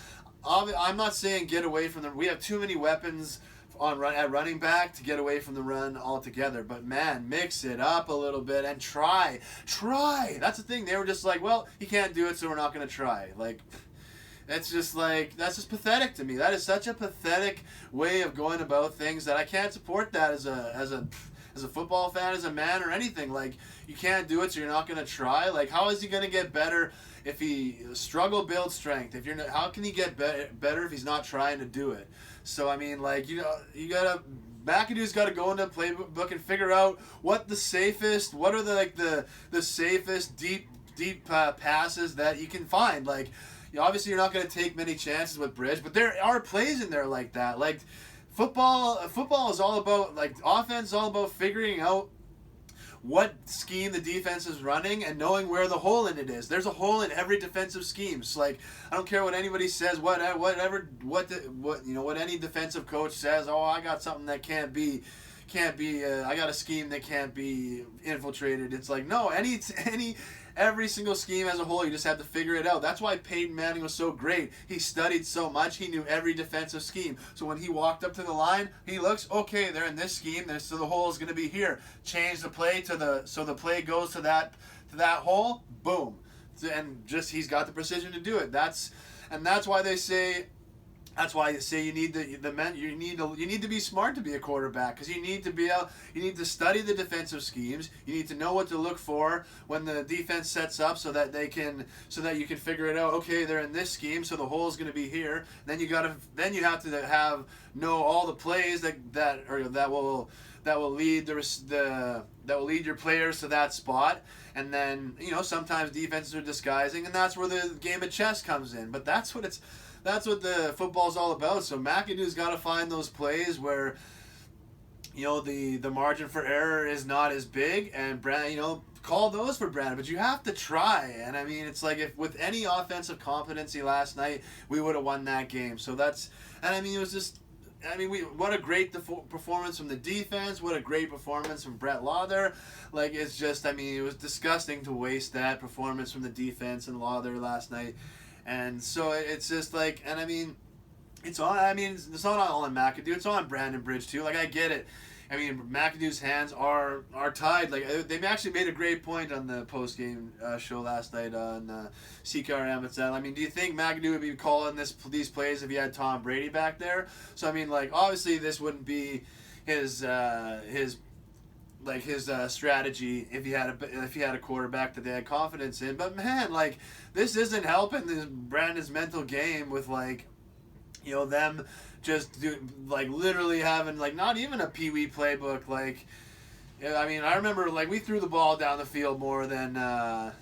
S1: I'm not saying get away from them. We have too many weapons at running back to get away from the run altogether, but man, mix it up a little bit and try. That's the thing. They were just like, well, he can't do it, so we're not going to try. Like, that's just pathetic to me. That is such a pathetic way of going about things that I can't support that as a football fan, as a man, or anything. Like, you can't do it, so you're not going to try. Like, how is he going to get better if he builds strength? How can he get better if he's not trying to do it? So, McAdoo's got to go into the playbook and figure out what are the safest deep passes that you can find. Like, obviously you're not going to take many chances with bridge, but there are plays in there like that. Like, football is all about, like, offense is all about figuring out what scheme the defense is running and knowing where the hole in it is. There's a hole in every defensive scheme. So, like, I don't care what anybody says, what any defensive coach says. Oh, I got something that can't be. I got a scheme that can't be infiltrated. It's like, no, every single scheme as a whole, you just have to figure it out. That's why Peyton Manning was so great. He studied so much. He knew every defensive scheme. So when he walked up to the line, he looks, okay, they're in this scheme, so the hole is going to be here. Change the play so the play goes to that hole. Boom. And just, he's got the precision to do it. That's why they say. That's why you say you need you need to be smart to be a quarterback, because you need to study the defensive schemes. You need to know what to look for when the defense sets up, so that you can figure it out. Okay, they're in this scheme, so the hole is going to be here. Then you have to know all the plays that will lead your players to that spot. And then, sometimes defenses are disguising, and that's where the game of chess comes in. But that's what the football's all about. So McAdoo's got to find those plays where, the margin for error is not as big, and call those for Brandon, but you have to try. And I mean, it's like if with any offensive competency last night, we would have won that game. So that's, and I mean, it was just, I mean, what a great performance from the defense. What a great performance from Brett Lauther. Like, it's just, I mean, it was disgusting to waste that performance from the defense and Lauther last night. And so it's just like, and I mean, it's not all on McAdoo. It's on Brandon Bridge too. Like, I get it. I mean, McAdoo's hands are tied. Like, they actually made a great point on the post-game show last night on CKRM. It's that, I mean, do you think McAdoo would be calling these plays if he had Tom Brady back there? So, I mean, like, obviously this wouldn't be his strategy if he had a quarterback that they had confidence in. But, man, like, this isn't helping Brandon's mental game with, like, you know, them just literally having, like, not even a Pee-wee playbook. Like, I mean, I remember, like, we threw the ball down the field more than down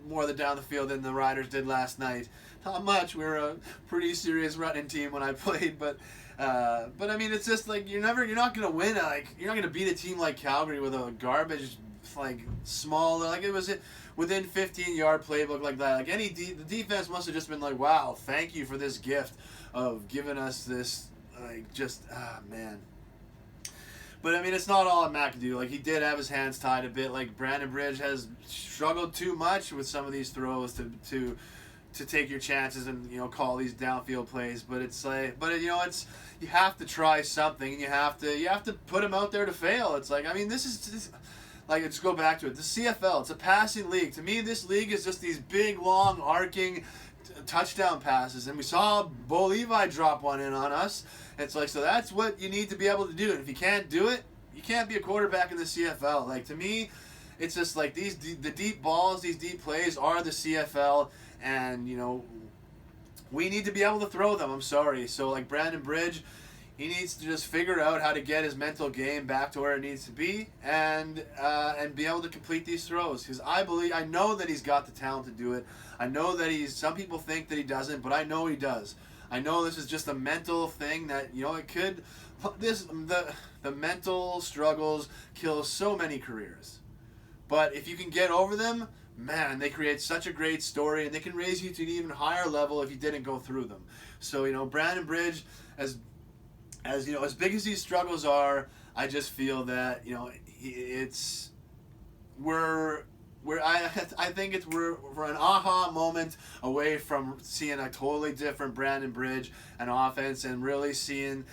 S1: the field than the Riders did last night. Not much. We were a pretty serious running team when I played, but I mean, it's just like you're not gonna win. Like, you're not gonna beat a team like Calgary with a garbage, like, small, like, it was within 15-yard playbook like that. Like, the defense must have just been like, wow, thank you for this gift of giving us this, like, just, man. But, I mean, it's not all at McAdoo. Like, he did have his hands tied a bit. Like, Brandon Bridge has struggled too much with some of these throws to take your chances and, you know, call these downfield plays. But it's like, you know, you have to try something, and you have to put him out there to fail. It's like, I mean, this is like, let's go back to it. The CFL, it's a passing league. To me, this league is just these big, long, arcing touchdown passes. And we saw Bo Levi drop one in on us. It's like, so that's what you need to be able to do. And if you can't do it, you can't be a quarterback in the CFL. Like, to me, it's just like the deep balls, these deep plays are the CFL. And, you know, we need to be able to throw them. I'm sorry. So, like, Brandon Bridge, he needs to just figure out how to get his mental game back to where it needs to be, and be able to complete these throws. Because I know that he's got the talent to do it. I know that some people think that he doesn't, but I know he does. I know this is just a mental thing that, you know, the mental struggles kill so many careers. But if you can get over them, man, they create such a great story, and they can raise you to an even higher level if you didn't go through them. So, you know, Brandon Bridge, as you know, as big as these struggles are, I just feel that, you know, I think we're an aha moment away from seeing a totally different Brandon Bridge and offense, and really seeing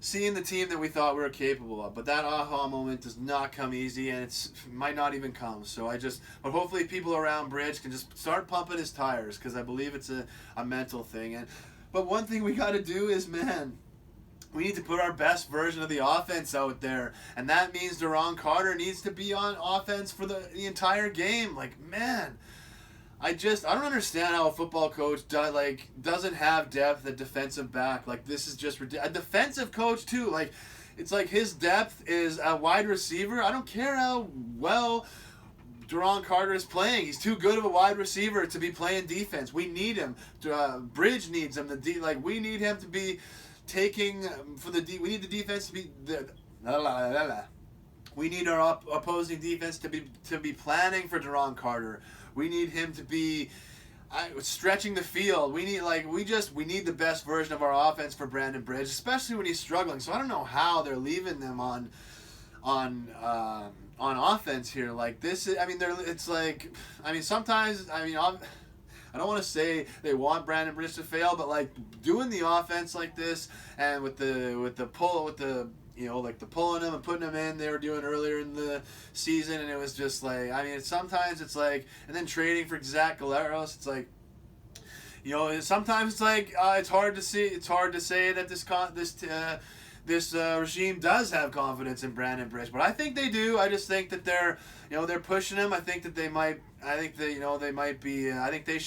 S1: the team that we thought we were capable of. But that aha moment does not come easy, and it might not even come. So but hopefully people around Bridge can just start pumping his tires, because I believe it's a mental thing. But one thing we got to do is, man, we need to put our best version of the offense out there. And that means Duron Carter needs to be on offense for the entire game. Like, man, I don't understand how a football coach doesn't have depth at defensive back. Like, this is just ridiculous. A defensive coach, too. Like, it's like his depth is a wide receiver. I don't care how well Duron Carter is playing. He's too good of a wide receiver to be playing defense. We need him. Bridge needs him. We need him to be taking we need the defense to be we need our opposing defense to be planning for Duron Carter. We need him to be stretching the field. We need the best version of our offense for Brandon Bridge, especially when he's struggling. So I don't know how they're leaving them on offense here. Like, this is, I mean, sometimes, I don't want to say they want Brandon Bridge to fail, but, like, doing the offense like this, and with the pulling him and putting him in, they were doing earlier in the season, and it was just like, I mean, sometimes it's like, and then trading for Zach Galeros, it's like, you know, sometimes it's like, it's hard to say that this regime does have confidence in Brandon Bridge, but I think they do. I just think that they're pushing him. I think they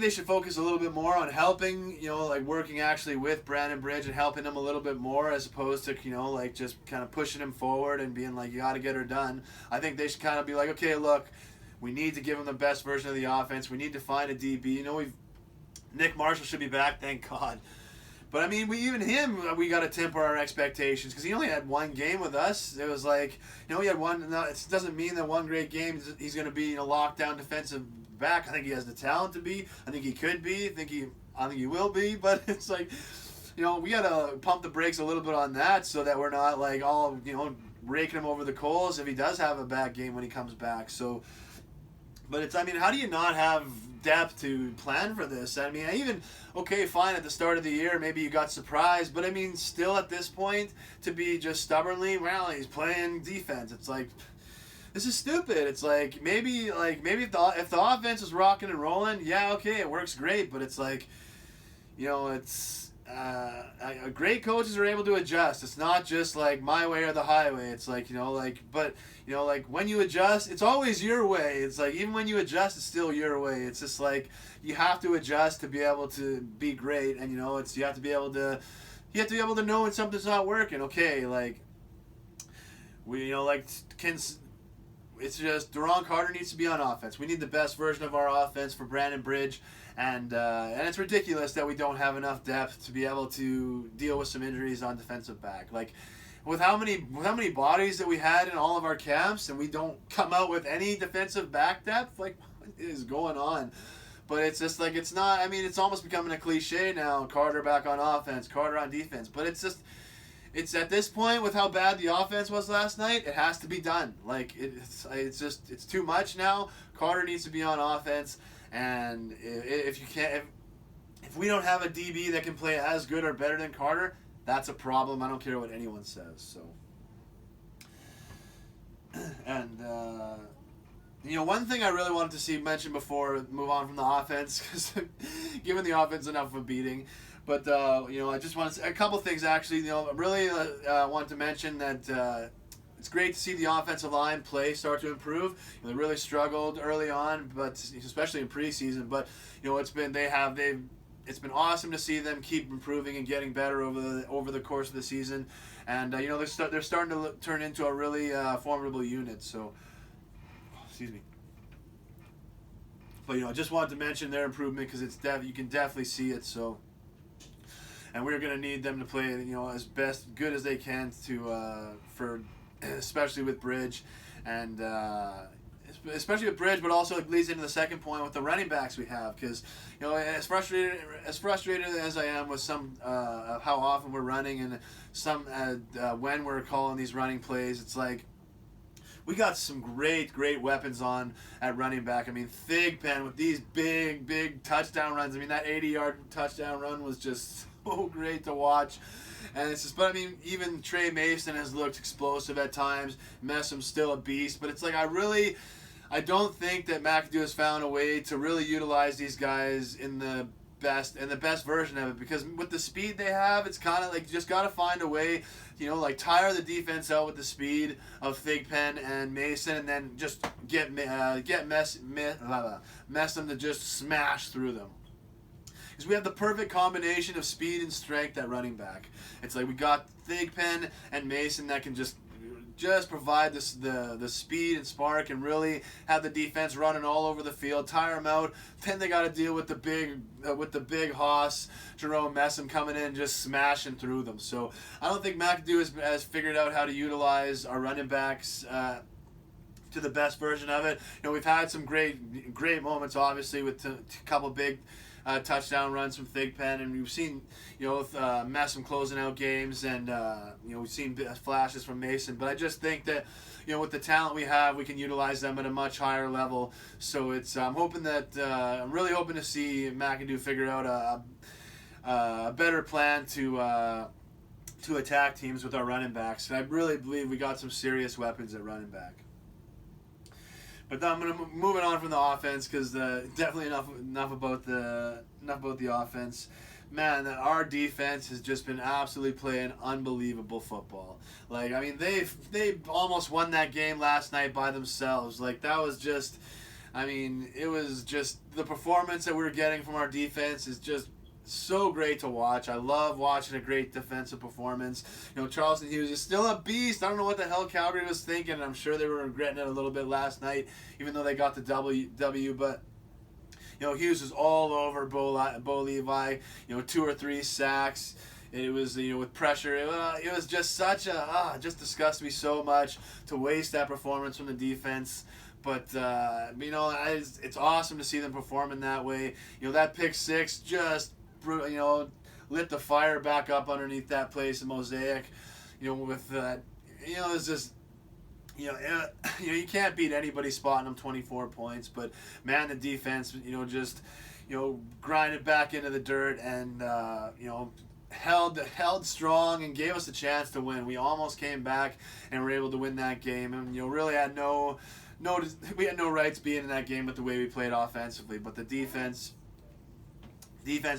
S1: should focus a little bit more on helping, working actually with Brandon Bridge and helping him a little bit more, as opposed to, just kind of pushing him forward and being like, you got to get her done. I think they should kind of be like, okay, look, we need to give him the best version of the offense. We need to find a DB. Nick Marshall should be back, thank God. But I mean, we got to temper our expectations because he only had one game with us. It was like, he had one. No, it doesn't mean that one great game he's going to be lockdown defensive back. I think he has the talent to be. I think he could be. I think he will be. But it's like, we got to pump the brakes a little bit on that so that we're not like all raking him over the coals if he does have a bad game when he comes back. So, but it's, I mean, how do you not have depth to plan for this? I mean, okay, fine, at the start of the year, maybe you got surprised, but I mean, still at this point, to be just stubbornly, well, he's playing defense. It's like, this is stupid. It's like, maybe if the offense is rocking and rolling, yeah, okay, it works great, but it's like, it's, great coaches are able to adjust. It's not just like my way or the highway. It's like, when you adjust, it's always your way. It's like, even when you adjust, it's still your way. It's just like, you have to adjust to be able to be great. And, you have to be able to know when something's not working. Okay, like, it's just Deron Carter needs to be on offense. We need the best version of our offense for Brandon Bridge, and it's ridiculous that we don't have enough depth to be able to deal with some injuries on defensive back. Like, with how many bodies that we had in all of our camps, and we don't come out with any defensive back depth. Like, what is going on? But it's just like, it's not. I mean, it's almost becoming a cliche now. Carter back on offense, Carter on defense. But it's just. It's at this point, with how bad the offense was last night, it has to be done. Like, it's too much now. Carter needs to be on offense, and if we don't have a DB that can play as good or better than Carter, that's a problem. I don't care what anyone says. So, and one thing I really wanted to see mentioned before move on from the offense, because giving the offense enough of a beating. But, I just want to say a couple things, actually. I really want to mention that it's great to see the offensive line play start to improve. They really struggled early on, but especially in preseason. But, it's been awesome to see them keep improving and getting better over the course of the season. And, they're starting to turn into a really formidable unit. So, excuse me. But, I just wanted to mention their improvement because you can definitely see it. So. And we're going to need them to play, as good as they can especially with Bridge, and especially with Bridge, but also it leads into the second point with the running backs we have, because as frustrated as I am with some how often we're running and some when we're calling these running plays, it's like we got some great weapons on at running back. I mean, Thigpen with these big touchdown runs. I mean, that 80-yard touchdown run was just so great to watch. And it's just, but I mean, even Trey Mason has looked explosive at times. Messham's still a beast, but it's like I don't think that McAdoo has found a way to really utilize these guys in the best version of it, because with the speed they have, it's kind of like you just got to find a way, tire the defense out with the speed of Thigpen and Mason, and then just get Messam to just smash through them. Because we have the perfect combination of speed and strength at running back. It's like we got Thigpen and Mason that can just provide the speed and spark and really have the defense running all over the field, tire them out. Then they got to deal with the big hoss, Jerome Messam, coming in just smashing through them. So I don't think McAdoo has figured out how to utilize our running backs to the best version of it. We've had some great moments, obviously, with a couple big touchdown runs from Thigpen, and we've seen with Messam closing out games, and we've seen flashes from Mason. But I just think that with the talent we have, we can utilize them at a much higher level. So it's I'm really hoping to see McAdoo figure out a better plan to attack teams with our running backs. And I really believe we got some serious weapons at running back. But then I'm moving on from the offense, because definitely enough about the offense. Man, our defense has just been absolutely playing unbelievable football. Like, I mean, they almost won that game last night by themselves. Like, that was just, I mean, it was just the performance that we were getting from our defense is just so great to watch. I love watching a great defensive performance. Charleston Hughes is still a beast. I don't know what the hell Calgary was thinking, and I'm sure they were regretting it a little bit last night, even though they got the W. But Hughes was all over Bo Levi. 2 or 3 sacks. It was, with pressure. It was just such just disgusts me so much to waste that performance from the defense. But, it's awesome to see them perform in that way. That pick six just, lit the fire back up underneath that place in Mosaic. With that, it's just, you can't beat anybody spotting them 24 points. But, man, the defense, just, grinded back into the dirt and, held strong and gave us a chance to win. We almost came back and were able to win that game, and really had we had no rights being in that game with the way we played offensively. But the defense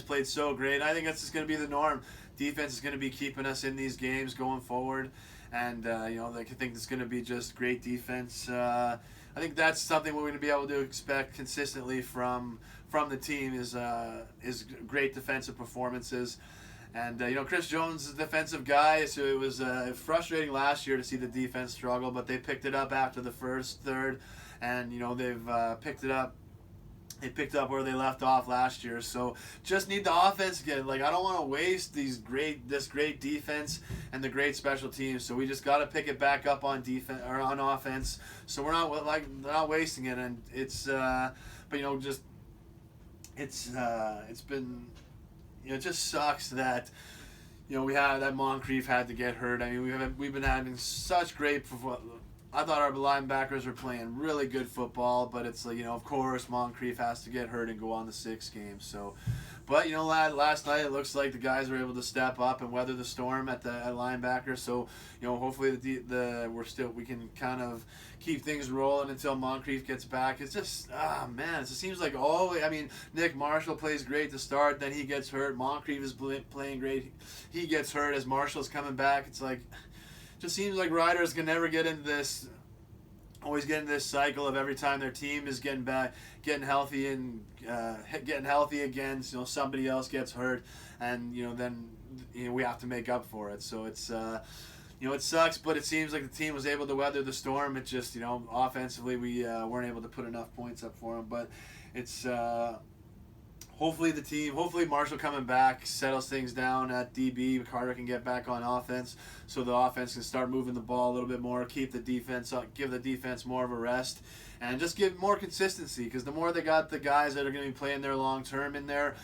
S1: played so great. I think that's just going to be the norm. Defense is going to be keeping us in these games going forward, and I think it's going to be just great defense. I think that's something we're going to be able to expect consistently from the team is great defensive performances. And, Chris Jones is a defensive guy, so it was frustrating last year to see the defense struggle, but they picked it up after the first third, and, they've picked it up. They picked up where they left off last year, so just need the offense again. I don't want to waste this great defense and the great special teams, so we just got to pick it back up on defense or on offense, so we're not wasting it. And it's been. It just sucks that that Moncrief had to get hurt. I mean, we've been having such great. I thought our linebackers were playing really good football, but it's of course Moncrief has to get hurt and go on the 6 games. So, but last night it looks like the guys were able to step up and weather the storm at linebacker. So, hopefully we can kind of keep things rolling until Moncrief gets back. It's just it just seems like Nick Marshall plays great to start, then he gets hurt. Moncrief is playing great, he gets hurt as Marshall's coming back. It's just seems like riders can never get into this. Always get into this cycle of every time their team is getting healthy and getting healthy again. Somebody else gets hurt, and then we have to make up for it. So it's it sucks, but it seems like the team was able to weather the storm. It just offensively we weren't able to put enough points up for them. But it's hopefully Marshall coming back settles things down at DB. Carter can get back on offense, so the offense can start moving the ball a little bit more, keep the defense up, give the defense more of a rest, and just give more consistency. Because the more they got the guys that are going to be playing there long term in there,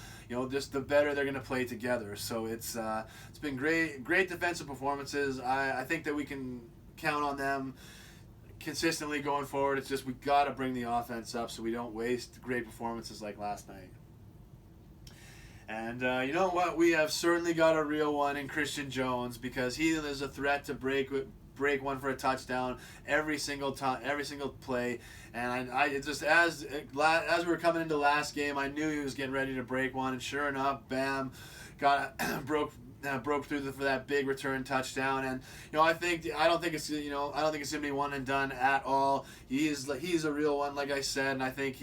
S1: just the better they're going to play together. So it's been great defensive performances. I think that we can count on them consistently going forward. It's just we got to bring the offense up so we don't waste great performances like last night. And you know what? We have certainly got a real one in Christian Jones, because he is a threat to break one for a touchdown every single time, every single play. And I just as we were coming into last game, I knew he was getting ready to break one, and sure enough, bam, broke through for that big return touchdown. And I don't think it's gonna be one and done at all. He's a real one, like I said, and I think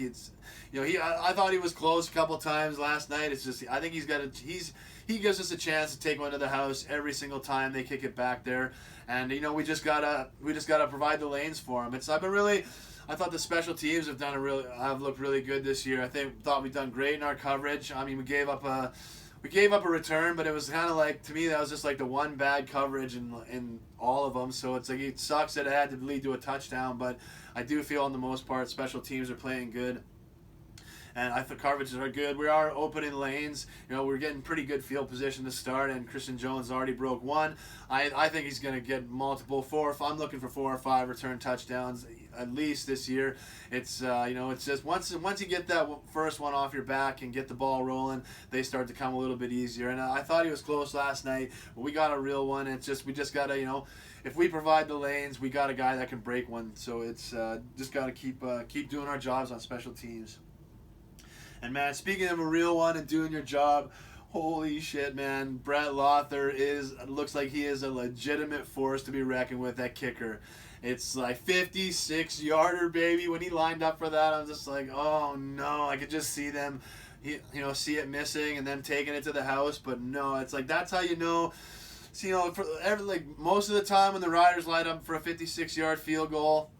S1: I thought he was close a couple times last night. It's just I think he gives us a chance to take one to the house every single time they kick it back there. And we just gotta provide the lanes for him. I thought the special teams have looked really good this year. Thought we've done great in our coverage. I mean, we gave up a return, but it was kind of to me, that was just the one bad coverage in all of them. So it's it sucks that it had to lead to a touchdown, but I do feel on the most part special teams are playing good. And I think coverages are good. We are opening lanes. We're getting pretty good field position to start, and Christian Jones already broke one. I think he's going to get multiple. I'm looking for 4 or 5 return touchdowns at least this year. It's it's just once you get that first one off your back and get the ball rolling, they start to come a little bit easier. And I thought he was close last night, but we got a real one. We just got to if we provide the lanes, we got a guy that can break one. So it's just got to keep doing our jobs on special teams. And man, speaking of a real one and doing your job, holy shit, man, Brett Lothar looks like he is a legitimate force to be reckoned with at kicker. It's 56-yarder, baby. When he lined up for that, I'm just oh no, I could just see them, see it missing and them taking it to the house. But no, it's that's how you know. So, most of the time when the Riders line up for a 56-yard field goal,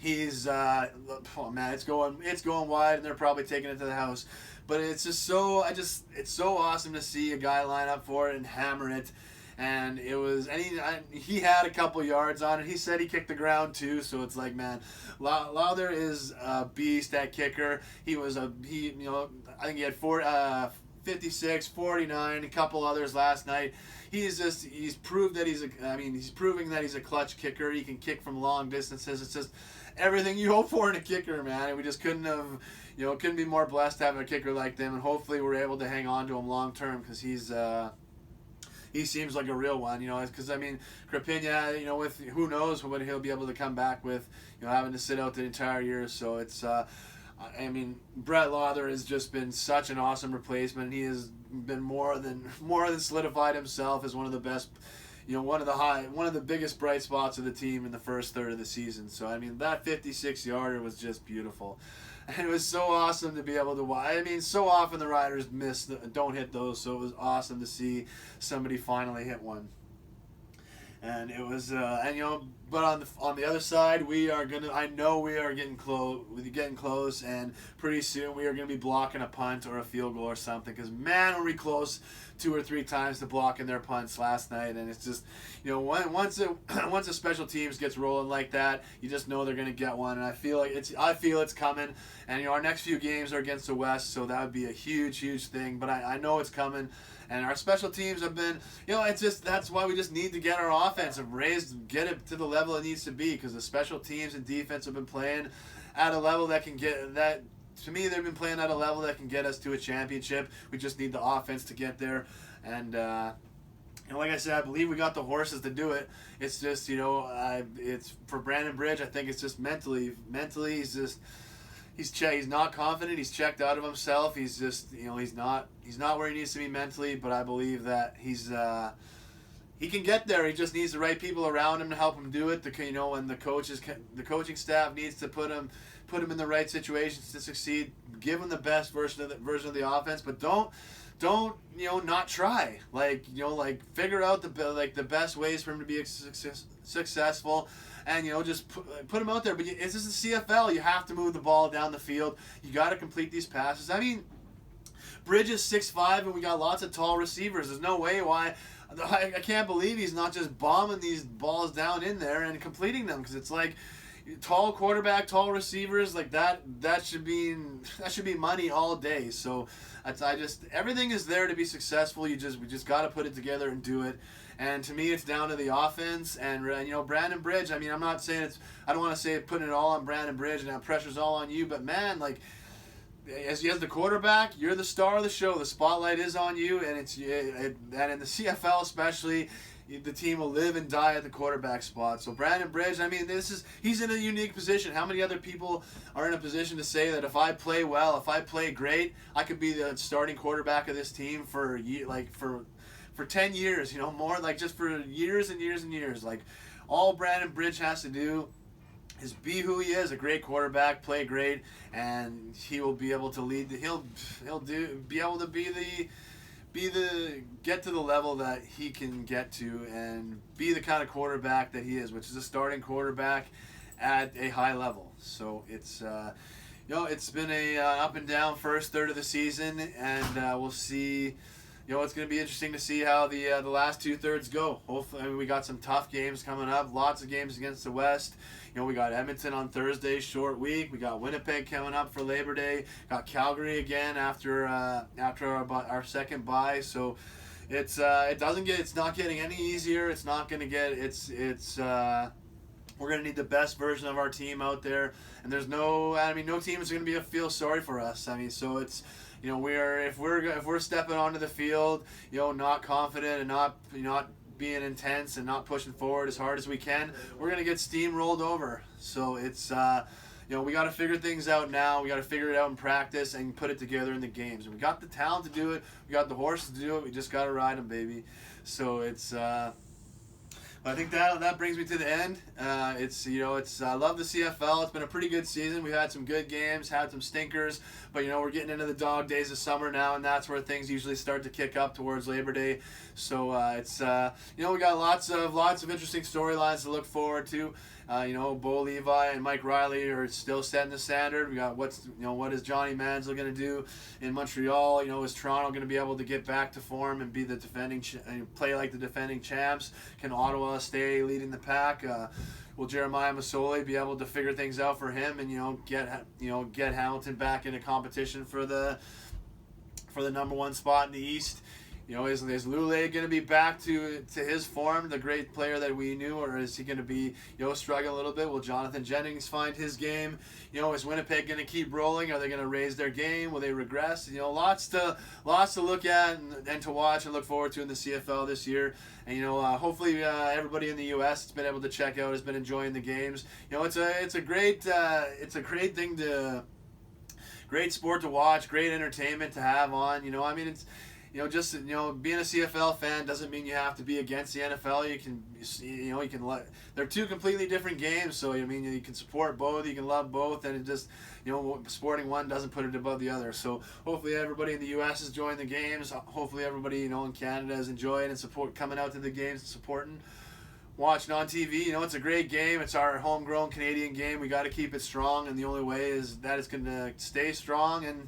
S1: He's oh man, it's going wide, and they're probably taking it to the house. But it's just so it's so awesome to see a guy line up for it and hammer it. And it was, and he had a couple yards on it. He said he kicked the ground too, so it's like, man, Lowther is a beast at kicker. I think he had 56, 49, a couple others last night. He's proved that he's proving that he's a clutch kicker. He can kick from long distances. It's just everything you hope for in a kicker, man. And we just couldn't be more blessed having a kicker like them. And hopefully we're able to hang on to him long term, because he seems like a real one, because Krapina, with who knows what he'll be able to come back with, having to sit out the entire year. So it's, Brett Lowther has just been such an awesome replacement. He has been more than solidified himself as one of the best, one of the biggest bright spots of the team in the first third of the season. So that 56-yarder was just beautiful. And it was so awesome to be able to watch. So often the Riders don't hit those, so it was awesome to see somebody finally hit one. And it was, but on the other side, I know we are getting close, and pretty soon we are going to be blocking a punt or a field goal or something. Because man, were we close 2 or 3 times to blocking their punts last night, and it's just, once a special teams gets rolling like that, you just know they're going to get one, and I feel it's coming. And our next few games are against the West, so that would be a huge thing. But I know it's coming. And our special teams have been, that's why we just need to get our offense and get it to the level it needs to be, because the special teams and defense have been playing at a level that can get that. To me, they've been playing at a level that can get us to a championship. We just need the offense to get there. And like I said, I believe we got the horses to do it. It's just, it's for Brandon Bridge. I think it's just mentally, he's just. He's not confident. He's checked out of himself. He's just, he's not where he needs to be mentally. But I believe that he can get there. He just needs the right people around him to help him do it. And the coaching staff needs to put him in the right situations to succeed. Give him the best version of the offense, but don't not try. Figure out the best ways for him to be successful. And just put him out there. But it's just the CFL. You have to move the ball down the field. You got to complete these passes. Bridge is 6'5", and we got lots of tall receivers. There's no way why. I can't believe he's not just bombing these balls down in there and completing them, because it's like tall quarterback, tall receivers like that. That should be money all day. So everything is there to be successful. We just got to put it together and do it. And to me, it's down to the offense and Brandon Bridge. I'm not saying I don't want to say putting it all on Brandon Bridge and that pressure's all on you, but man, as the quarterback, you're the star of the show. The spotlight is on you, and and in the CFL especially, the team will live and die at the quarterback spot. So Brandon Bridge, he's in a unique position. How many other people are in a position to say that if I play well, if I play great, I could be the starting quarterback of this team for 10 years, more just for years and years and years. All Brandon Bridge has to do is be who he is, a great quarterback, play great, and he will be able to lead. Be able to get to the level that he can get to, and be the kind of quarterback that he is, which is a starting quarterback at a high level. So it's it's been a up and down first third of the season, and we'll see. It's going to be interesting to see how the last 2/3 go. Hopefully, we got some tough games coming up. Lots of games against the West. We got Edmonton on Thursday, short week. We got Winnipeg coming up for Labor Day. Got Calgary again after our second bye. So it's not getting any easier. It's not going to get. We're going to need the best version of our team out there, and there's no team is going to feel sorry for us. So it's. If we're stepping onto the field, not confident and not being intense and not pushing forward as hard as we can, we're gonna get steamrolled over. So it's we got to figure things out now. We got to figure it out in practice and put it together in the games. And we got the talent to do it. We got the horses to do it. We just got to ride them, baby. So it's. I think that brings me to the end. I love the CFL. It's been a pretty good season. We've had some good games, had some stinkers, but we're getting into the dog days of summer now, and that's where things usually start to kick up towards Labor Day. So we got lots of interesting storylines to look forward to, Bo Levi and Mike Riley are still setting the standard. We got what is Johnny Manziel going to do in Montreal? Is Toronto going to be able to get back to form and be the play like the defending champs? Can Ottawa stay leading the pack? Will Jeremiah Masoli be able to figure things out for him and get Hamilton back into competition for the number one spot in the East? Is Lule going to be back to his form, the great player that we knew, or is he going to be struggling a little bit? Will Jonathan Jennings find his game? Is Winnipeg going to keep rolling? Are they going to raise their game? Will they regress? Lots to look at and to watch and look forward to in the CFL this year. And hopefully everybody in the U.S. has been able to check out, has been enjoying the games. It's a great thing to. Great sport to watch, great entertainment to have on. It's being a CFL fan doesn't mean you have to be against the NFL. They're two completely different games. So you can support both, you can love both, and it just supporting one doesn't put it above the other. So hopefully everybody in the U.S. is enjoying the games. Hopefully everybody in Canada is enjoying and coming out to the games and supporting. Watching on TV, it's a great game. It's our homegrown Canadian game. We got to keep it strong, and the only way is that it's going to stay strong and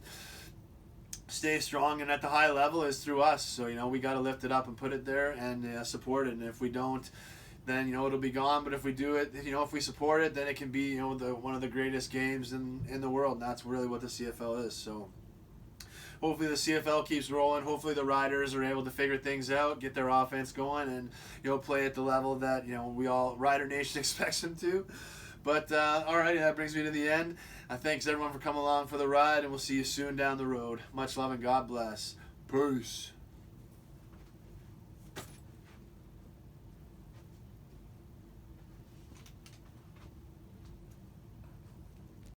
S1: at the high level is through us. So we got to lift it up and put it there and support it. And if we don't, then it'll be gone. But if we do it, if we support it, then it can be one of the greatest games in the world. And that's really what the CFL is. So hopefully the CFL keeps rolling. Hopefully the Riders are able to figure things out, get their offense going, and play at the level that we all Rider Nation expects them to. But all right, that brings me to the end. Thanks everyone for coming along for the ride, and we'll see you soon down the road. Much love and God bless. Peace.